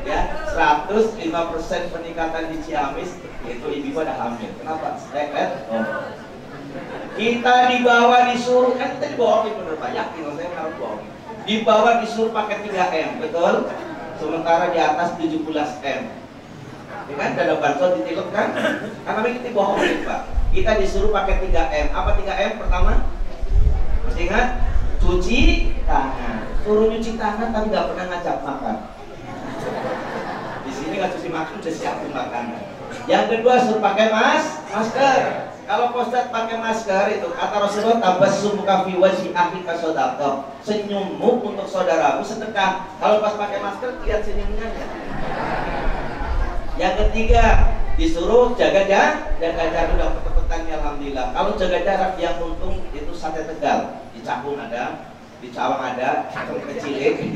ya 105% peningkatan di Ciamis, itu ibu pada hamil. Kenapa? Stay at home. Kita dibawa disuruh, kan kita dibohongin bener Pak, yakin saya harus bohong. Dibawa disuruh pakai 3M, betul? Sementara di atas 17M. Ya kan, ada bansos ditilep kan? Karena kita dibohongin Pak. Kita disuruh pakai 3M. Apa 3M pertama? Masih ingat? Cuci tangan. Suruh nyuci tangan tapi nggak pernah ngajak makan. Di sini nggak cuci makan, udah siapin makanan. Yang kedua suruh pakai masker. Kalau Ustaz pakai masker itu kata Rasulullah, tabassumuka fi wajhi akhika shadaqah. Senyummu untuk saudaramu sedekah. Kalau pas pakai masker lihat senyumnya ya. Yang ketiga disuruh jaga jarak, udah pet-petan ya alhamdulillah. Kalau jaga jarak yang untung itu sate Tegal. Di Cakung ada, di Cawang ada, kecilik,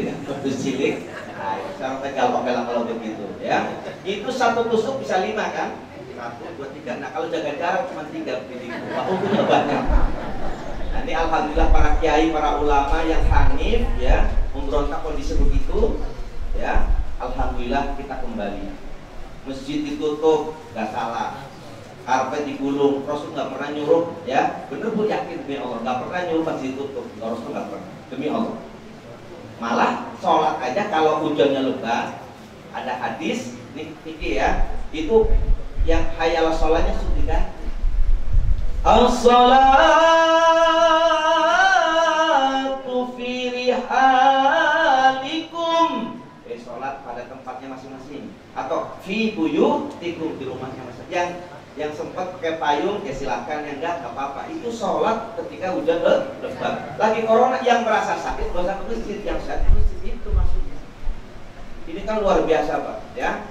cilik. Nah, sekarang Tegal kalau begitu ya. Itu satu tusuk bisa 5 kan? 1, 2, 3. Nah kalau jaga jarak cuma 3 pilih. Untungnya banyak. Nah, ini alhamdulillah para kiai, para ulama yang hanif ya, memberontak kondisi begitu ya. Alhamdulillah kita kembali. Masjid ditutup, nggak salah. Karpet digulung, Rasul nggak pernah nyuruh ya. Bener Bu, yakin demi Allah nggak pernah nyuruh masjid tutup. Rasul nggak pernah, demi Allah. Malah sholat aja kalau hujannya lebat, ada hadis nih ya, itu yang hayalah sholatnya sudah diganti. As-salatu fi rihalikum, sholat pada tempatnya masing-masing, atau fi buyutikum, di rumahnya masing-masing. yang sempat pakai payung ya silakan, yang enggak apa-apa. Itu sholat ketika hujan lebat. Lagi corona yang merasa sakit gak usah ke masjid, yang sakit ke masjid, itu maksudnya. Ini kan luar biasa Pak, ya.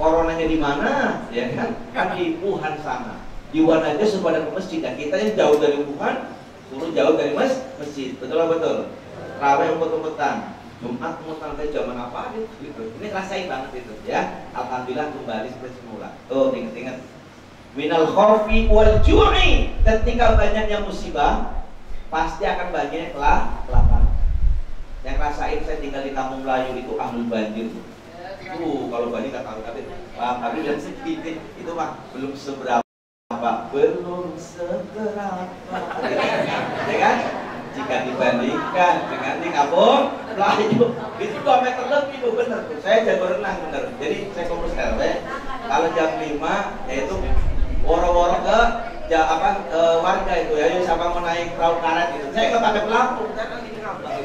Coronanya di mana? Ya kan? Kan di Wuhan sana. Di Wuhan aja suruh pada ke masjid. Nah, kita yang jauh dari Wuhan suruh jauh dari masjid. Betul lah betul. Raweh umpet-umpetan. Jumat mau sampai zaman apa gitu. Ini rasain banget itu ya. Alhamdulillah kembali seperti semula. Tuh ingat-ingat. Minal khawfi wal ju'i. Ketika banyaknya musibah, pasti akan banyak kelaparan. Yang rasain saya tinggal di Kampung Melayu itu ahlul banjir. Kalau banjir nggak tahu tapi hari dan sedikit itu mah belum seberapa. Ya kan? Jika dibandingkan dengan di Kampung Melayu itu 2 meter lebih Bu, bener Bu. Saya jago renang bener. Jadi saya ngurus RW. Kalau jam 5 yaitu woro-woro ke warga itu ya, siapa mau naik perahu karet gitu. Saya nggak pakai pelampung, saya kan di ngambang.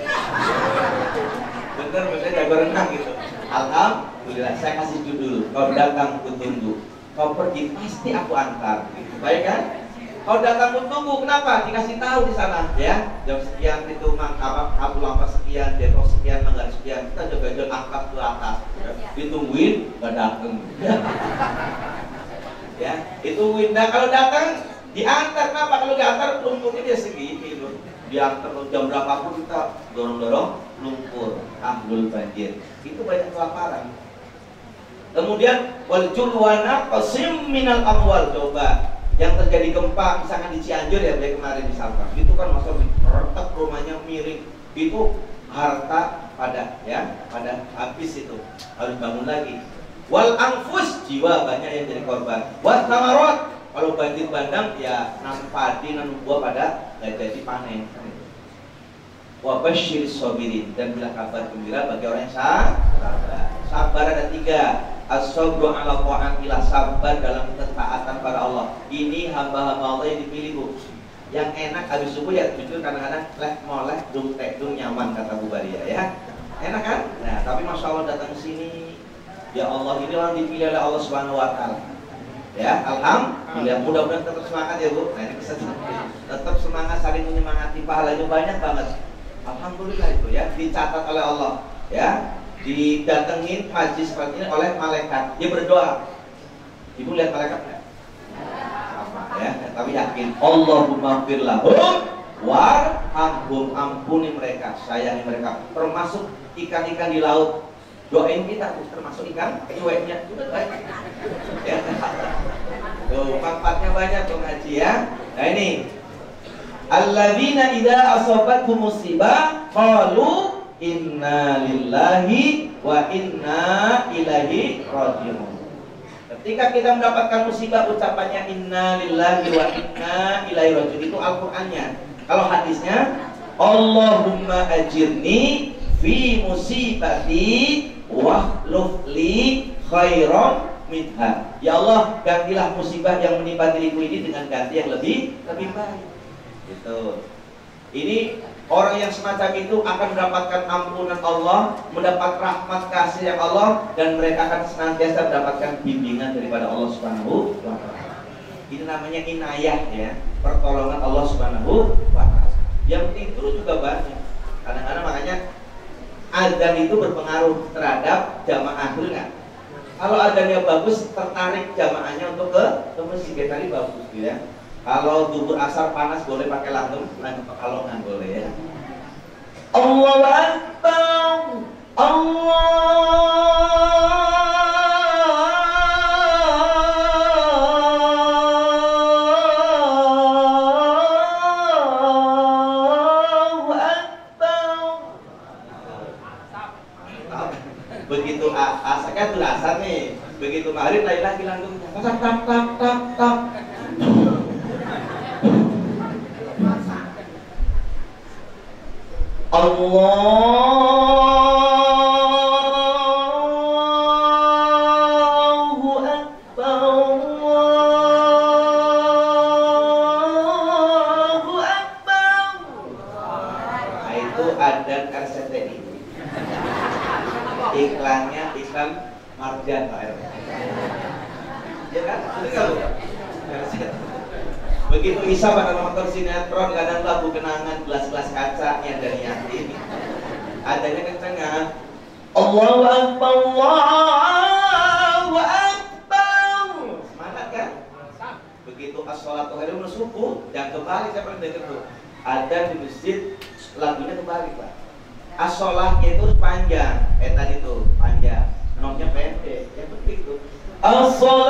Bener, saya jago renang gitu. Alhamdulillah, saya kasih judul. Kau datang ku tunggu, kau pergi pasti aku antar. Gitu. Baik kan? Kau datang ku tunggu, kenapa? Dikasih tahu di sana, ya. Jam sekian itu Abu Lampas sekian, Depok sekian, Manggar sekian. Kita jaga-jaga angkat ke atas. Ya. Ditungguin, gak dateng. Ya, ditungguin. Nah kalau datang diantar, kenapa? Kalau diantar lumpurnya dia segini loh. Diantar jam berapapun kita dorong-dorong lumpur, ahlul banjir. Itu banyak kelaparan. Kemudian wal julwana qasim minal amwal. Coba yang terjadi gempa misalkan di Cianjur ya kemarin misalkan, itu kan masa retak rumahnya miring, itu harta pada habis, itu harus bangun lagi. Wal anfus, jiwa banyak yang jadi korban. Wat samarot, kalau banjir bandang ya nanam padi, nanam buah pada nggak jadi panen. Wa basyiris sabirin, dan bila kabar gembira bagi orang yang sabar. Sabar ada 3. As-sabru ala ta'atillah, sabar dalam ketaatan pada Allah. Ini hamba-hamba Allah yang dipilih Bu. Yang enak habis subuh ya jujur kadang-kadang moleh dung nyaman kata Bu Baria ya. Enak kan? Nah, tapi Masya Allah datang ke sini, ya Allah, ini orang dipilih oleh Allah Subhanahu wa taala. Ya, alhamdulillah, mudah-mudahan tetap semangat ya Bu. Nah, ini tetap semangat, saling menyemangati, pahalanya banyak banget. Alhamdulillah itu ya, dicatat oleh Allah ya. Didatengin haji seperti ini oleh malaikat, dia berdoa. Ibu lihat malaikat nggak? Sama ya, tapi yakin. Allahumma fir lahum warhamhum, ampuni mereka, sayangi mereka, termasuk ikan-ikan di laut. Doain kita termasuk ikan cueknya juga baik. Ya. Tuh, manfaatnya banyak tuh ngaji ya. Nah ini alladzina idza asabatkum musibah qalu inna lillahi wa inna ilaihi raji'un. Ketika kita mendapatkan musibah, ucapannya inna lillahi wa inna ilaihi raji'un. Itu Al-Qur'annya. Kalau hadisnya Allahumma ajirni fi musibati wahluf li khairan minha. Ya Allah, gantilah musibah yang menimpa diriku ini dengan ganti yang lebih baik. Gitu. Ini orang yang semacam itu akan mendapatkan ampunan Allah, mendapat rahmat kasih yang Allah, dan mereka akan senantiasa mendapatkan bimbingan daripada Allah Subhanahu wa taala. Ini namanya inayah ya, pertolongan Allah Subhanahu wa taala. Yang penting itu juga banyak. Kadang-kadang makanya azan itu berpengaruh terhadap jamaah, betul nggak? Kalau azannya bagus, tertarik jamaahnya untuk ke masjid. Tadi bagus ya. Kalau zuhur asar panas boleh pakai langgeng, kalau nggak boleh ya. Allahu Akbar, Allahu Akbar. Begitu asar kan sudah asar nih, begitu maghrib lagi langgengnya. Tak tak tak tak tak. Allahu Akbar, Allahu Akbar. Nah, itu adzan RCTI. Iklannya iklan Marjan Pak. Ya kan? Betul nggak Bu? Begitu bisa pada nonton sinetron kadang lagu kenangan gelas-gelas kaca yang dari yatim. Adanya kencengan. Allahu Akbar, Allahu Akbar. Semangat kan? Begitu as-sholatu khairum subuh dan kembali saya pernah dengar tuh. Ada di masjid lagunya kembali Pak. As-sholatnya itu panjang, tadi tuh panjang, nomnya pendek. Yang penting tuh as-sholatu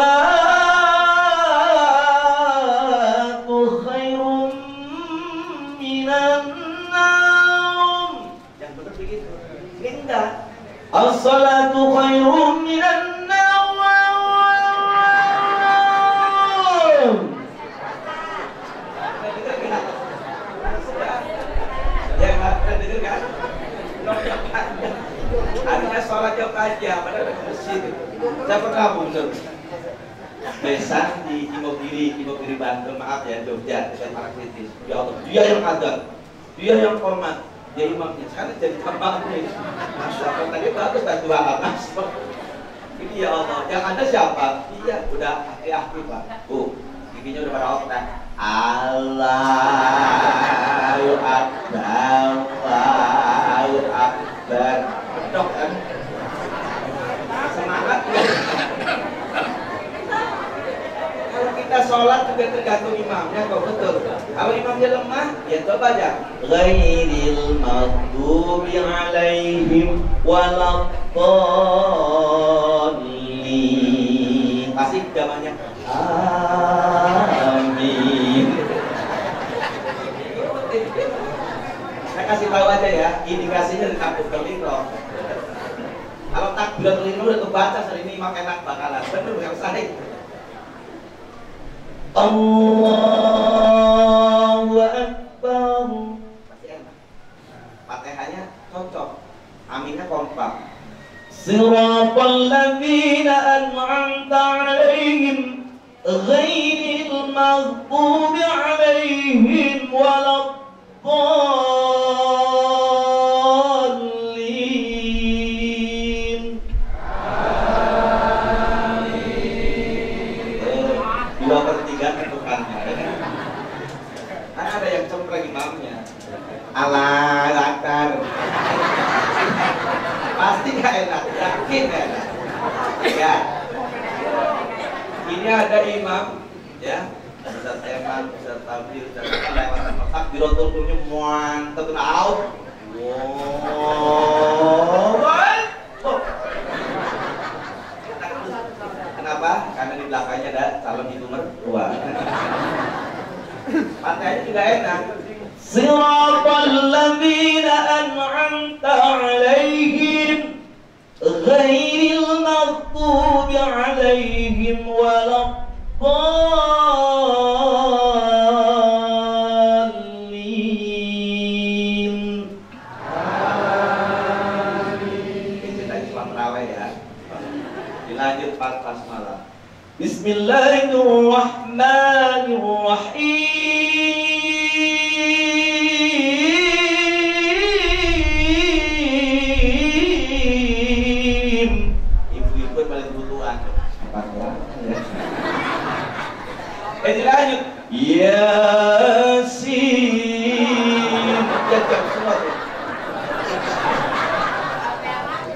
khairum minan naum. Yang benar begitu. Indah. As-sholatu khairum minan naum. Artinya sholat jauh aja, padahal ada masjid. Saya pernah bener besan di Imogiri Bantul, maaf ya Jogja, saya para kritis. Ya Allah, dia yang ada, dia yang hormat, dia imamnya. Sekarang jadi tambah nih. Masya Allah, tadi bagus kan dua amas. Ini ya Allah, yang ada siapa? Iya, udah aki-aki Pak. Giginya udah pada otak. Allahu Akbar, Allahu Akbar. Bedok kan? Semangat ya. Kalau kita sholat juga tergantung imamnya kok, betul. Kalau imamnya lemah, ya coba aja. Ghairil maghdubi alaihim waladdallin. Pasti zamannya amin. Saya kasih tahu aja ya, indikasinya di takbiratul ihram. Kalau takbiratul ihram udah kebaca hari ini imam enak bakalan. Bener bukan saya. Allahu Akbar. Pasti enak. Fatihahnya cocok. Aminnya kompak. Siratal ladzina an'amta 'alaihim ghairil maghdubi 'alaihim waladdallin. Amin. 2/3 tentukannya. Kan ada yang cempreng imamnya. Allahu Akbar. Pasti gak enak, yakin gak enak. Ya. Ini ada imam, ya. Ustaz Eman, Ustaz Tabir, Ustaz lewatan takbiratul ihramnya mantep out. Wow. Kenapa? Karena di belakangnya ada calon ibu mertua. Fatihahnya juga enak. Siratal ladzina an'amta 'alaihim ghairil maghdubi 'alaihim waladdallin. Amin. Kita Islam raweh ya. Dilanjut pas malam. Bismillahirrahmanirrahim. Ibu-ibu paling butuhan. Dilanjut. Yasin. Jajak semua tuh.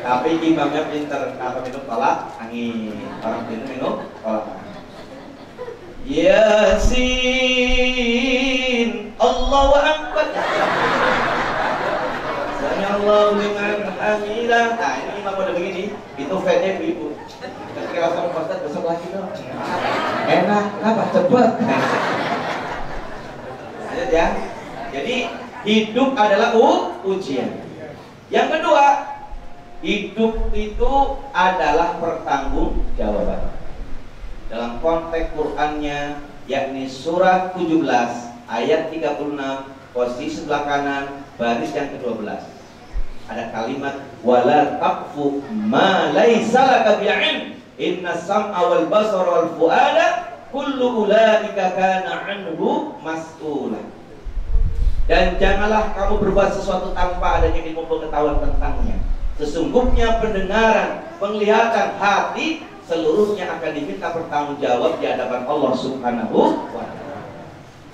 Tapi imamnya pinter. Apa minum tolak angin. Orang pinter minum tolak angin. Yasin. Allahu Akbar. Sami'allahu liman hamidah. Nah ini imam udah begini. Itu fan-nya ibu-ibu. Ketika langsung Ustaz besok lagi dong. Enak, apa? Cepet. Lanjut ya. Jadi hidup adalah ujian. Yang kedua, hidup itu adalah pertanggungjawaban. Dalam konteks Qur'annya, yakni surah 17 ayat 36, posisi sebelah kanan, baris yang ke-12. Ada kalimat wala taqfu ma laisa laka bi'ilm. Inna sam'a wal basara wal fu'ada kullu ulaika kana 'anhu mas'ula. Dan janganlah kamu berbuat sesuatu tanpa adanya ilmu pengetahuan tentangnya. Sesungguhnya pendengaran, penglihatan, hati seluruhnya akan diminta bertanggung jawab di hadapan Allah Subhanahu wa Ta'ala.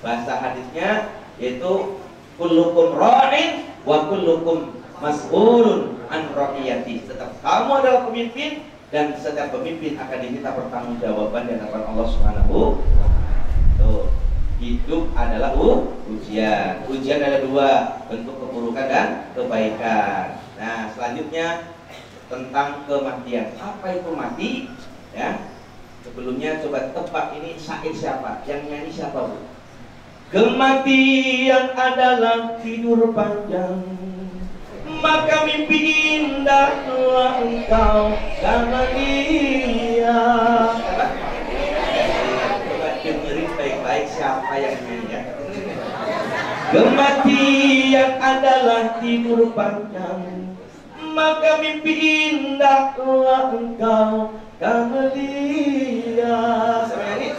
Bahasa hadisnya yaitu kullukum ra'in wa kullukum mas'ulun an ra'iyati. Setiap kamu adalah pemimpin dan setiap pemimpin akan diminta pertanggungjawaban di hadapan Allah Subhanahu wa Ta'ala. Hidup adalah ujian. Ujian ada dua, bentuk keburukan dan kebaikan. Nah, selanjutnya tentang kematian. Apa itu mati? Ya. Sebelumnya coba tebak ini syair siapa? Yang nyanyi siapa, Bu? Kematian adalah tidur panjang, maka mimpi indahlah engkau kamalia. Coba dengerin baik-baik siapa yang nyanyi ya. Kematian adalah tidur panjang, maka mimpi indahlah engkau kamalia. Sama nyanyi?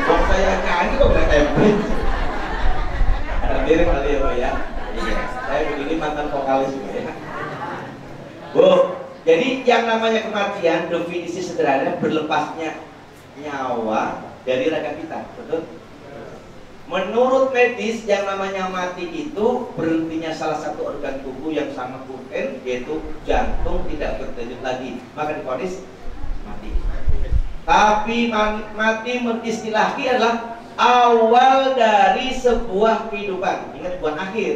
Kok saya nyanyi kok nggak template? Ada mirip kali ya, Pak ya? Iya, saya begini mantan vokalis juga ya. Bu, jadi yang namanya kematian definisi sederhana berlepasnya nyawa dari raga kita, betul? Menurut medis yang namanya mati itu berhentinya salah satu organ tubuh yang sangat urgen, yaitu jantung tidak berdenyut lagi, maka divonis mati. Tapi mati mengistilahi adalah awal dari sebuah kehidupan. Ingat, bukan akhir.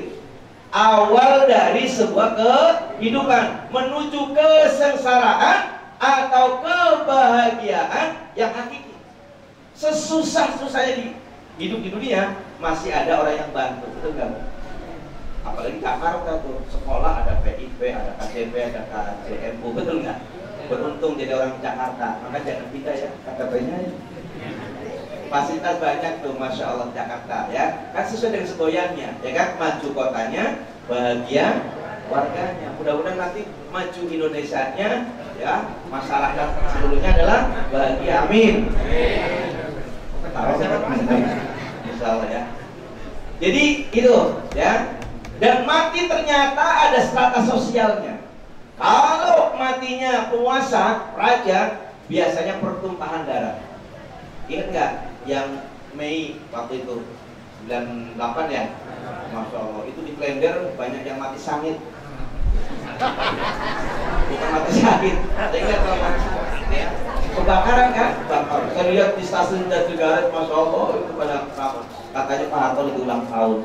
Awal dari sebuah kehidupan menuju kesengsaraan atau kebahagiaan yang hakiki. Sesusah-susahnya hidup di dunia masih ada orang yang bantu, betul nggak? Apalagi Jakarta tuh, sekolah ada PIP, ada KJP, ada KJMU, betul nggak? Beruntung jadi orang Jakarta, maka jangan kita ya KTP-nya. Fasilitas banyak tuh, Masya Allah Jakarta ya, kan sesuai dengan semboyannya, ya kan? Maju kotanya, bahagia warganya. Mudah-mudahan nanti maju Indonesianya, ya, masyarakat seluruhnya adalah bahagia. Amin. Insyaallah ya. Jadi itu ya. Dan mati ternyata ada strata sosialnya. Kalau matinya penguasa, raja, biasanya pertumpahan darah. Ingat nggak yang Mei waktu itu 98 ya? Masya Allah, itu di Klender banyak yang mati sangit. Bukan mati sakit. Ingat kalau mati sakit, kebakaran kan? Bakar. Saya lihat di stasiun Jatinegara, Masya Allah, itu pada katanya Pak Harto itu ulang tahun.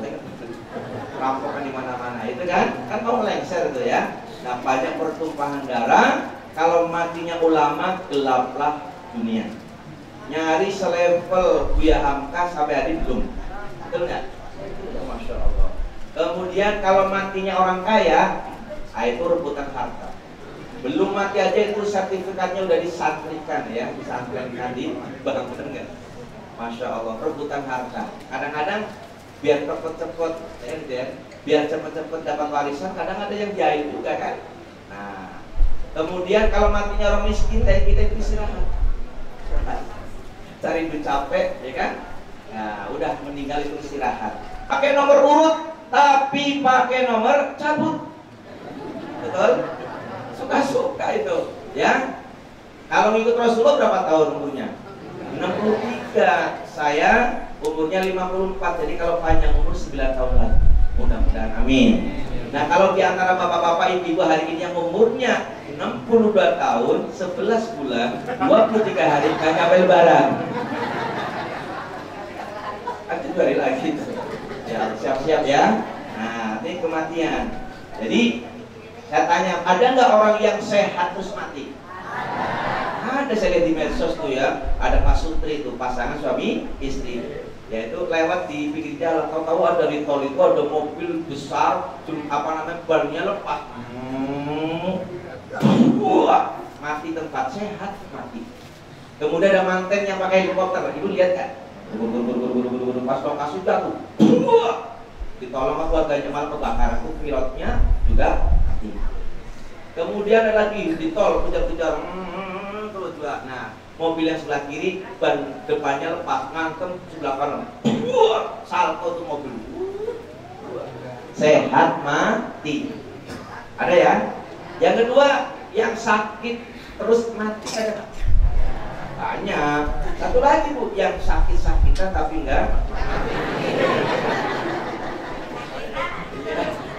Rampokan di mana-mana itu kan mau lengser itu ya. Nah, banyak pertumpahan darah. Kalau matinya ulama, gelaplah dunia. Nyari selevel Buya Hamka sampai hari belum, betul nggak? Masya Allah. Kemudian kalau matinya orang kaya, itu rebutan harta. Belum mati aja itu sertifikatnya udah disantrikan ya, disantrinkan di bank, betul nggak? Masya Allah, rebutan harta. Kadang-kadang biar cepet-cepet, ya, biar cepet-cepet dapat warisan, kadang ada yang jahil juga kan. Nah, kemudian kalau matinya orang miskin, kayak kita itu istirahat, cari duit capek, ya kan? Nah, udah meninggal itu istirahat. Pakai nomor urut, tapi pakai nomor cabut, betul? Suka-suka itu, ya. Kalau ngikut Rasulullah berapa tahun umurnya? 63. Saya umurnya 54, jadi kalau panjang umur 9 tahun lagi. Mudah-mudahan amin. Nah, kalau di antara bapak-bapak ibu hari ini yang umurnya 62 tahun, 11 bulan, 23 hari, kan nyampe lebaran. Nanti 2 hari lagi. Ya, siap-siap ya. Nah, ini kematian. Jadi, saya tanya, ada nggak orang yang sehat terus mati? Ada, saya lihat di medsos tuh ya, ada Pak Sutri itu pasangan suami istri, yaitu lewat di pinggir jalan, tahu-tahu ada di tol itu ada mobil besar, apa namanya, bannya lepas, mati tempat, sehat mati. Kemudian ada manten yang pakai helikopter, ibu lihat kan? Pas lokasi jatuh, ditolong keluarganya malah kebakaran, itu pilotnya juga mati. Kemudian ada lagi di tol kejar-kejar, nah mobil yang sebelah kiri ban depannya lepas, ngantem sebelah kanan, salto tuh mobil, sehat mati. Ada ya. Yang kedua yang sakit terus mati ada nggak? Banyak. Satu lagi Bu, yang sakit-sakitan tapi enggak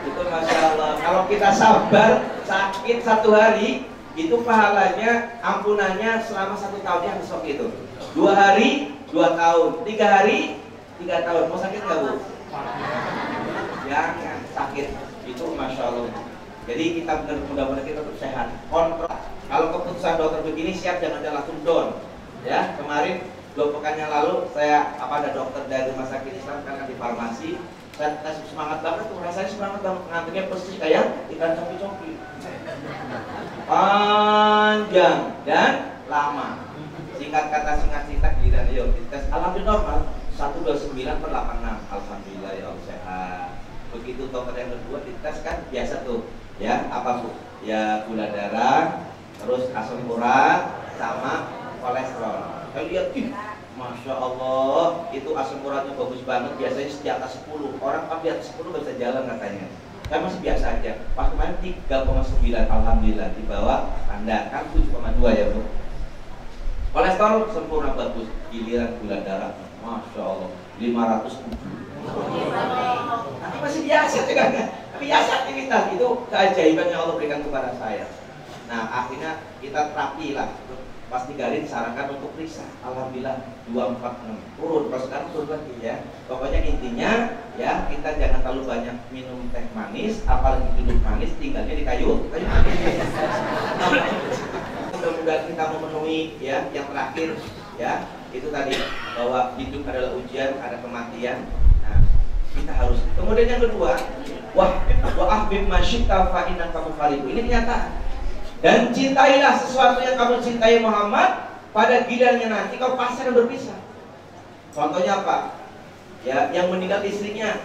itu Masya Allah. Kalau kita sabar sakit 1 hari, itu pahalanya, ampunannya selama 1 tahun yang besok itu. 2 hari 2 tahun, 3 hari 3 tahun. Mau sakit nggak Bu? Jangan sakit, itu Masya Allah. Jadi kita mudah-mudahan kita tetap sehat. Kontrol. Kalau keputusan dokter begini siap, jangan langsung down. Ya, kemarin 2 pekan yang lalu saya ada dokter dari rumah sakit Islam karena di farmasi. Saya semangat banget tuh, rasanya semangat banget, ngantuknya persis kayak ikan coki-coki. Panjang dan lama. Singkat kata singkat cerita giliran yuk tes. Alhamdulillah normal 129/86. Alhamdulillah ya Allah sehat. Begitu dokter yang kedua dites kan biasa tuh ya, apa Bu? Ya gula darah, terus asam urat sama kolesterol. Saya lihat, Masya Allah, itu asam uratnya bagus banget. Biasanya di atas 10. Orang kan di atas 10 gak bisa jalan katanya. Saya masih biasa aja. Pas kemarin 3,9. Alhamdulillah, di bawah Anda kan 7,2 ya Bu. Kolesterol sempurna bagus. Giliran gula darah, Masya Allah 507. Tapi masih biasa kan? Biasa aktivitas. Itu keajaiban yang Allah berikan kepada saya. Nah akhirnya kita terapi lah. Pas 3 hari disarankan untuk periksa. Alhamdulillah 246 turun. Kalau sekarang turun lagi ya. Pokoknya intinya ya, kita jangan terlalu banyak minum teh manis, apalagi duduk manis, tinggalnya di kayu manis. Mudah-mudahan kita memenuhi ya yang terakhir ya, itu tadi bahwa hidup adalah ujian, ada kematian. Nah, kita harus. Kemudian yang kedua, wa ahbib masyita fa innaka mufariqu. Ini kenyataan. Dan cintailah sesuatu yang kamu cintai Muhammad, pada gilirannya nanti kau pasti akan berpisah. Contohnya apa? Ya, yang meninggal istrinya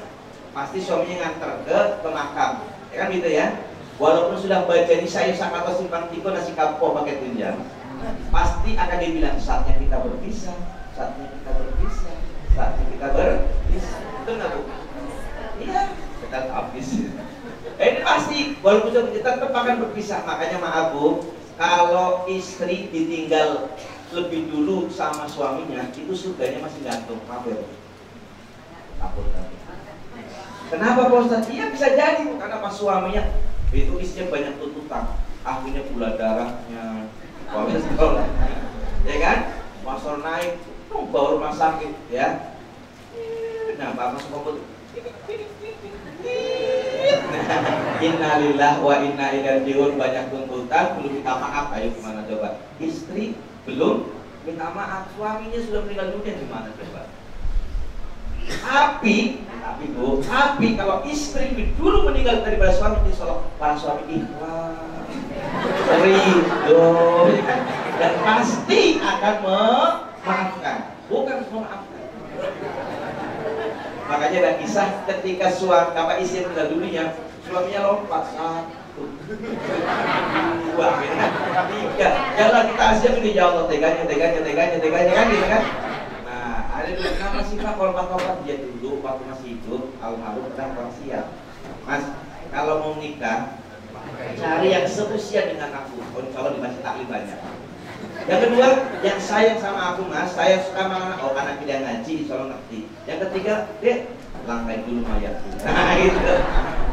pasti suaminya nganter ke makam. Ya kan gitu ya. Walaupun sudah baca nisa isak atau simpan tiko nasi kapok pakai tunjang, pasti akan dibilang saatnya kita berpisah, saatnya kita berpisah, saatnya kita berpisah. Betul nggak Bu? Iya, kita habis. Ini pasti, walaupun kita tetap akan berpisah. Makanya maaf Bu, kalau istri ditinggal lebih dulu sama suaminya, itu surganya masih gantung. Maaf ya Bu. Takut tadi. Kenapa Pak Ustadz? Iya bisa jadi Bu, karena pas suaminya itu istrinya banyak tuntutan, akhirnya gula darahnya, kolesterol, ya kan? Kolesterol naik, bawa rumah sakit, ya. Nah, Pak masuk komputer. Innalillah wa inna ilaihi raji'un, banyak tuntutan, belum minta maaf. Ayo gimana coba? Istri belum minta maaf, suaminya sudah meninggal dunia, gimana coba? Tapi Bu, kalau istri lebih dulu meninggal daripada suami, insya Allah para suami ikhlas, ridho, dan pasti akan memaafkan, bukan memaafkan. Makanya ada kisah ketika istri meninggal dunia, suaminya lompat 1, 2, 3. Janganlah kita asyik ini, ya Allah teganya kan gitu kan. Ada dulu kenapa sih Pak korban dia dulu waktu masih hidup almarhum pernah wasiat, Mas kalau mau nikah cari yang seusia dengan aku, kalau di masjid taklim banyak. Yang kedua, yang sayang sama aku Mas, saya suka sama anak tidak ngaji, insya Allah ngerti. Yang ketiga, Dek langkai dulu mayatku. Nah gitu,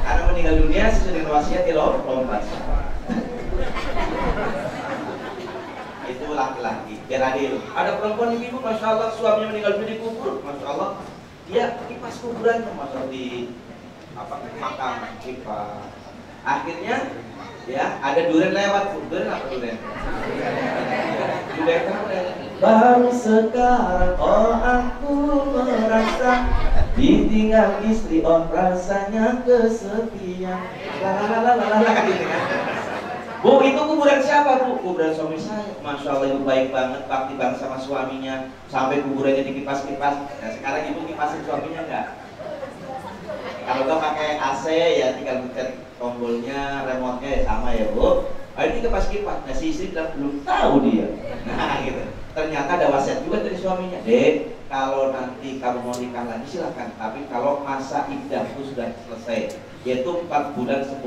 karena meninggal dunia sesuai dengan wasiat lompat. Itu laki-laki, biar adil. Ada perempuan ibu, Masya Allah, suaminya meninggal dunia dikubur, Masya Allah, dia kipas kuburannya, Masya Allah, di makam kipas. Akhirnya, ya ada durian lewat, durian apa durian? Durian apa ya? Baru sekarang, oh aku merasa ditinggal istri, oh rasanya kesepian. Lalalala, gitu kan? Bu, itu kuburan siapa Bu? Kuburan suami saya. Masya Allah ibu baik banget, bakti banget sama suaminya. Sampai kuburannya dikipas-kipas. Nah sekarang ibu kipasin suaminya enggak? Kalau nggak pakai AC ya tinggal pencet tombolnya, remote-nya ya sama ya Bu. Ini kipas-kipas. Nah si istri bilang belum tahu dia. Nah gitu. Ternyata ada wasiat juga dari suaminya. Dek, kalau nanti kamu mau nikah lagi silakan. Tapi kalau masa iddahku sudah selesai, yaitu 4 bulan 10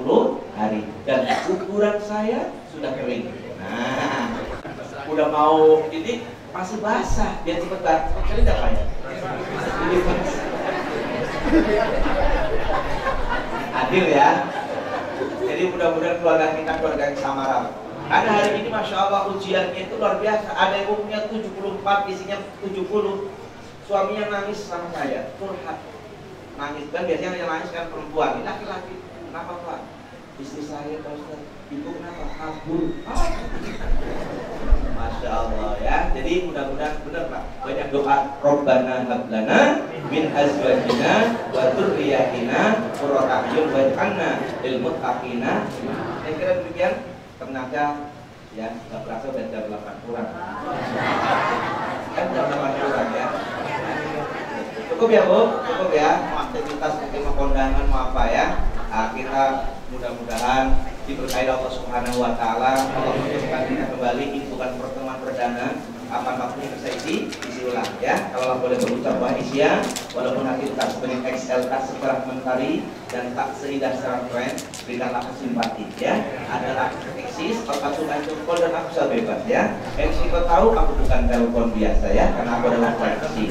hari. Dan ukuran saya sudah kering. Nah, udah mau ini masih basah, biar cepetan. Kering nggak Pak ya? Ini basah. Adil ya. Jadi mudah-mudahan keluarga kita keluarga yang samaran. Karena hari ini Masya Allah ujiannya itu luar biasa. Ada yang umumnya 74, isinya 70. Suaminya nangis sama saya, curhat. Nangis, kan biasanya yang nangis kan perempuan. Ini laki-laki, kenapa Pak? Istri saya Pak Ustaz, ibu kenapa? Kabur. Masya Allah ya. Jadi mudah-mudahan benar Pak. Banyak doa. Rabbana hablana min azwajina wa dzurriyyatina qurrata a'yun waj'alna lil muttaqina. Saya kira demikian. Tenaga ya, nggak berasa udah jam 8 kurang. Kan jam 8 kurang ya. Cukup ya Bu, cukup ya. Mau aktivitas mungkin mau kondangan mau apa ya. Kita mudah-mudahan diberkahi Allah Subhanahu Wa Taala. Allah menjadikan kita kembali. Ini bukan pertemuan perdana. Apa waktunya bisa isi ulang ya. Kalau boleh berucap wahisia, walaupun hati tak sebagai XL tak secara mentari dan tak seindah secara keren, berikanlah simpati ya. Adalah eksis, apa suka jempol dan aku bisa bebas ya. Yang kita tahu aku bukan telepon biasa ya, karena aku adalah koneksi.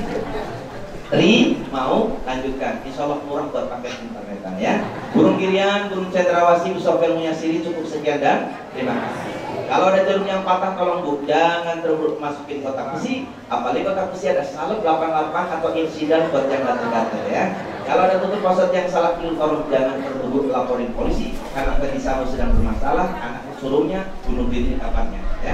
Tri mau lanjutkan, insya Allah murah buat paket internetan ya. Burung Girian, burung cendrawasih, Musafir Munyasiri cukup sekian dan terima kasih. Kalau ada jarum yang patah tolong Bu, jangan terus masukin kotak besi. Apalagi kotak besi ada salep 88 atau insiden buat yang gatel-gatel ya. Kalau ada tutup posat yang salah pilih tolong jangan tertutup laporin polisi. Karena tadi sama sedang bermasalah, anak suruhnya bunuh diri di kamarnya ya.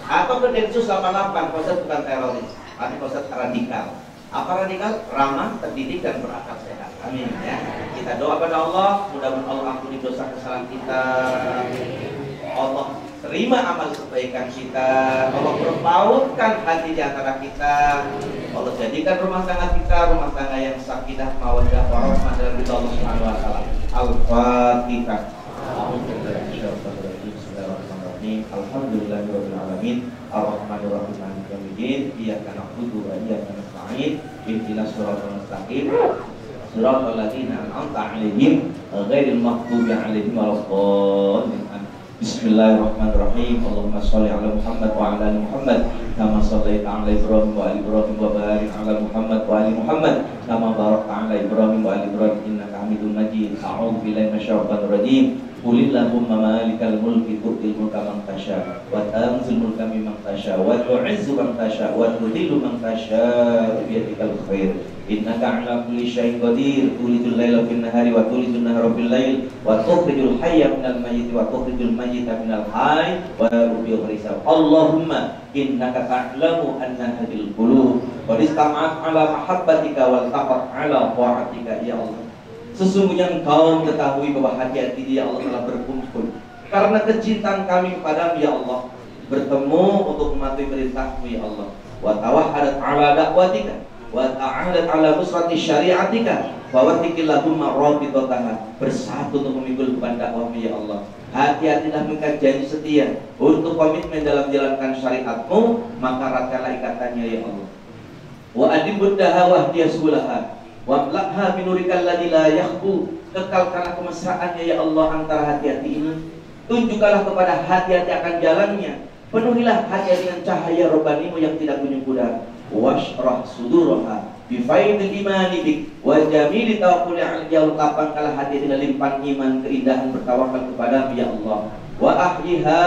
Atau ke Densus 88, posat bukan teroris, tapi posat radikal. Apa radikal? Ramah, terdidik dan berakal sehat. Amin ya. Kita doa pada Allah, mudah-mudahan Allah ampuni dosa kesalahan kita. Allah terima amal kebaikan kita. Allah berpautkan hati di antara kita. Allah jadikan rumah tangga kita rumah tangga yang sakinah, mawaddah, warahmah dalam ridha Allah Subhanahu wa taala. Al-Fatihah. Bismillahirrahmanirrahim. Alhamdulillahirabbil alamin. Arrahmanir rahim. Maliki yaumiddin. Iyyaka na'budu wa iyyaka nasta'in. Ihdinas shiratal mustaqim. Shiratal ladzina an'amta 'alaihim ghairil maghdubi 'alaihim waladdallin. Bismillahirrahmanirrahim. Allahumma sholli ala Muhammad wa ala ali Muhammad kama shallaita ala Ibrahim wa ali Ibrahim wa barik ala Muhammad wa ali Muhammad kama barakta ala Ibrahim wa ali Ibrahim innaka Hamidum Majid. A'udzu billahi minasyaitonir rajim. Qulillahumma malikal mulki tu'til mulka man tasha wa tanzilul mulka mimman tasha wa tu'izzu man tasha wa tudhillu man tasha bi yadikal khair. Innaka ala kulli syai'in qadir. Tulijul laila fin nahari wa tulijul nahara fil lail wa tukhrijul hayya minal mayyit wa tukhrijul mayyita minal hayy wa tubil hisab. Allahumma innaka ta'lamu anna hadil qulub qad istama'at ala mahabbatika wal taqat ala ta'atika ya Allah. Sesungguhnya Engkau mengetahui bahwa hati-hati dia Allah telah berkumpul karena kecintaan kami kepadamu ya Allah, bertemu untuk mematuhi perintahmu ya Allah. Wa tawahhadat ala da'watika wa ta'ahadat ala nusrati syari'atika wa watikillahumma rabitataha, bersatu untuk memikul beban dakwahmu ya Allah. Hati-hatilah mereka janji setia untuk komitmen dalam menjalankan syariatmu, maka eratkanlah ikatannya ya Allah. Wa adibud dahawa diasulaha wa mlakha binurikal ladzi la yakhbu, kekalkanlah kemesraannya ya Allah antara hati-hati ini. Tunjukkanlah kepada hati-hati akan jalannya. Penuhilah hati dengan cahaya robbanimu yang tidak menyempurna. Washrah sudurha bi faidil imani bik wa jamili tawakkuli alayka, lapangkanlah hati dengan limpahan iman, keindahan bertawakal kepadamu ya Allah. Wa ahyiha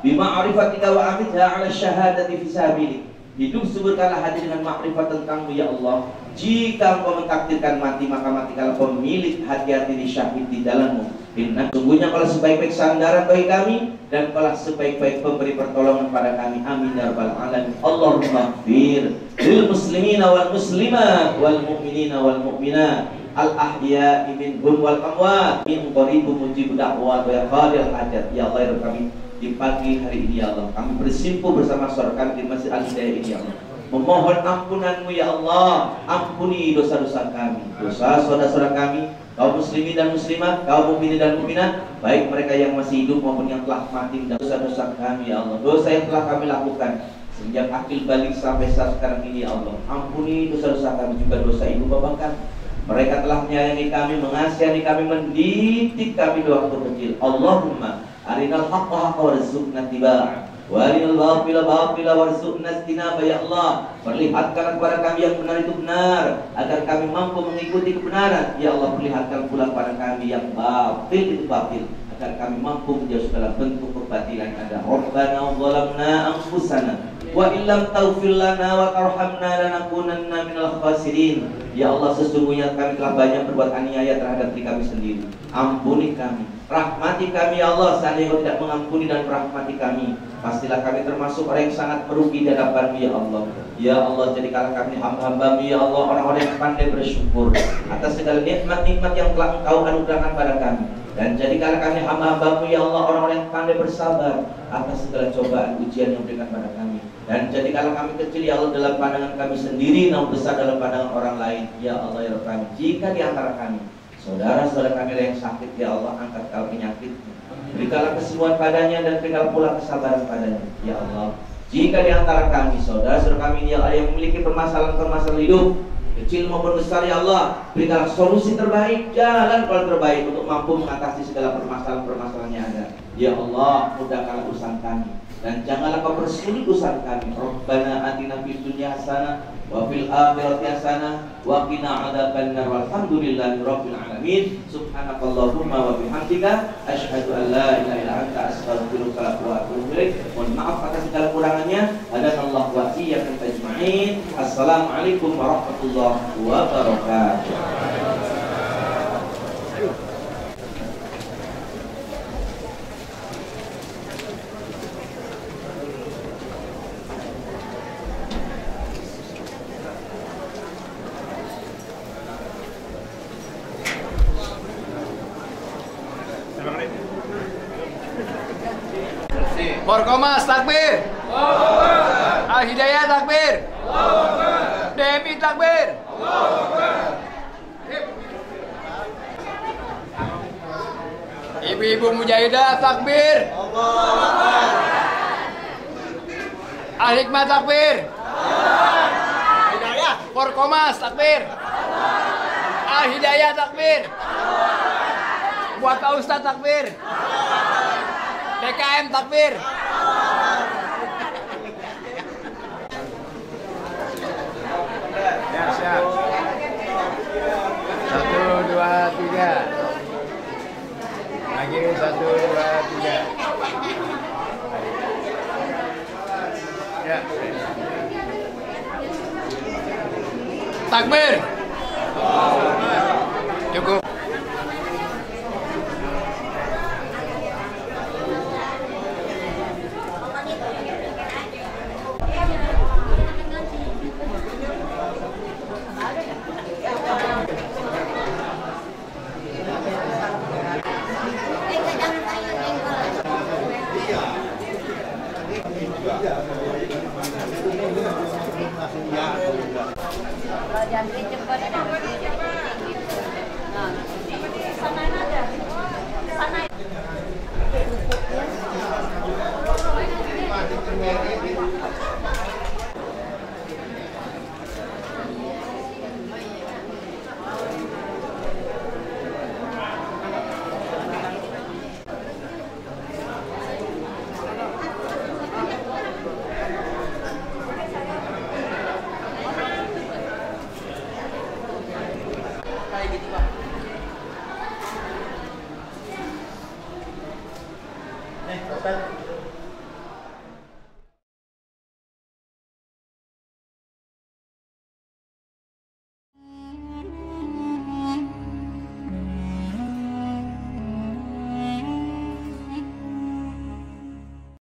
bi ma'rifatika wa amitha 'ala syahadati fi sabilik, hidup suburkanlah hati dengan makrifat tentangmu ya Allah. Jika Engkau mentakdirkan mati, maka matikanlah pemilik hati-hati di syahid di jalanmu. Inna sungguhnya Kaulah sebaik-baik sandaran bagi kami dan Kaulah sebaik-baik pemberi pertolongan pada kami. Amin ya rabbal alamin. Allahumma ighfir lil muslimina wal muslimat wal mu'minina wal mu'minat al ahya'i minhum wal amwat in qaribu mujib da'wat wa qadil hajat. Ya Allah, ya kami di pagi hari ini ya Allah, kami bersimpuh bersama saudara di Masjid Al-Hidayah ini ya Allah, memohon ampunanmu ya Allah. Ampuni dosa-dosa kami, dosa saudara-saudara kami, kaum muslimin dan muslimat, kaum mukminin dan mukminat, baik mereka yang masih hidup maupun yang telah mati, dan dosa-dosa kami ya Allah, dosa yang telah kami lakukan sejak akil balik sampai saat sekarang ini ya Allah. Ampuni dosa-dosa kami, juga dosa ibu bapak kami, Mereka telah menyayangi kami, mengasihani kami, mendidik kami di waktu kecil. Allahumma arinal haqqa haqqa warzuqna tibaa wa arinal batila batila warzuqna istinaba. Ya Allah, perlihatkan kepada kami yang benar itu benar agar kami mampu mengikuti kebenaran. Ya Allah, perlihatkan pula kepada kami yang batil itu batil agar kami mampu menjauh segala bentuk kebatilan yang ada. Rabbana zalamna anfusana wa illam taghfir lana wa tarhamna lanakunanna minal khasirin. Ya Allah, sesungguhnya kami telah banyak berbuat aniaya terhadap diri kami sendiri. Ampuni kami, rahmati kami ya Allah. Seandainya Engkau tidak mengampuni dan merahmati kami, pastilah kami termasuk orang yang sangat merugi di hadapan-Mu ya Allah. Ya Allah, jadikanlah kami hamba-hamba-Mu ya Allah, orang-orang yang pandai bersyukur atas segala nikmat-nikmat yang telah Engkau anugerahkan pada kami. Dan jadikanlah kami hamba-hamba-Mu ya Allah, orang-orang yang pandai bersabar atas segala cobaan ujian yang diberikan pada kami. Dan jadikanlah kami kecil ya Allah dalam pandangan kami sendiri, namun besar dalam pandangan orang lain. Ya Allah ya Rabb kami, jika di antara kami saudara-saudara kami yang sakit ya Allah, angkat kau penyakit, berikanlah kesembuhan padanya dan berikanlah pula kesabaran padanya. Ya Allah, jika di antara kami saudara-saudara kami ya Allah yang memiliki permasalahan-permasalahan hidup kecil maupun besar ya Allah, berikanlah solusi terbaik, jalan keluar terbaik untuk mampu mengatasi segala permasalahan-permasalahan yang ada. Ya Allah, mudahkanlah urusan kami dan janganlah kau persulit urusan kami. Rabbana atina fid dunya hasanah wa fil akhirati hasanah wa qina adzabannar. Walhamdulillahi rabbil alamin. Subhanakallahumma wa bihamdika asyhadu an la ilaha illa anta astaghfiruka wa atubu ilaik. Mohon maaf atas segala kurangannya. Hadanallahu wa iyyakum ajma'in. Assalamualaikum warahmatullahi wabarakatuh. Forkomas takbir. Al-Hidayah takbir. DMI takbir. Ibu-ibu mujahidah takbir. Al-Hikmah takbir. Forkomas takbir. Al-Hidayah takbir. Buat Pak Ustadz takbir. DKM takbir. Ya, siap. 1, 2, 3. Lagi 1, 2, 3. Ya. Takbir. Cukup. Kayak gitu Pak.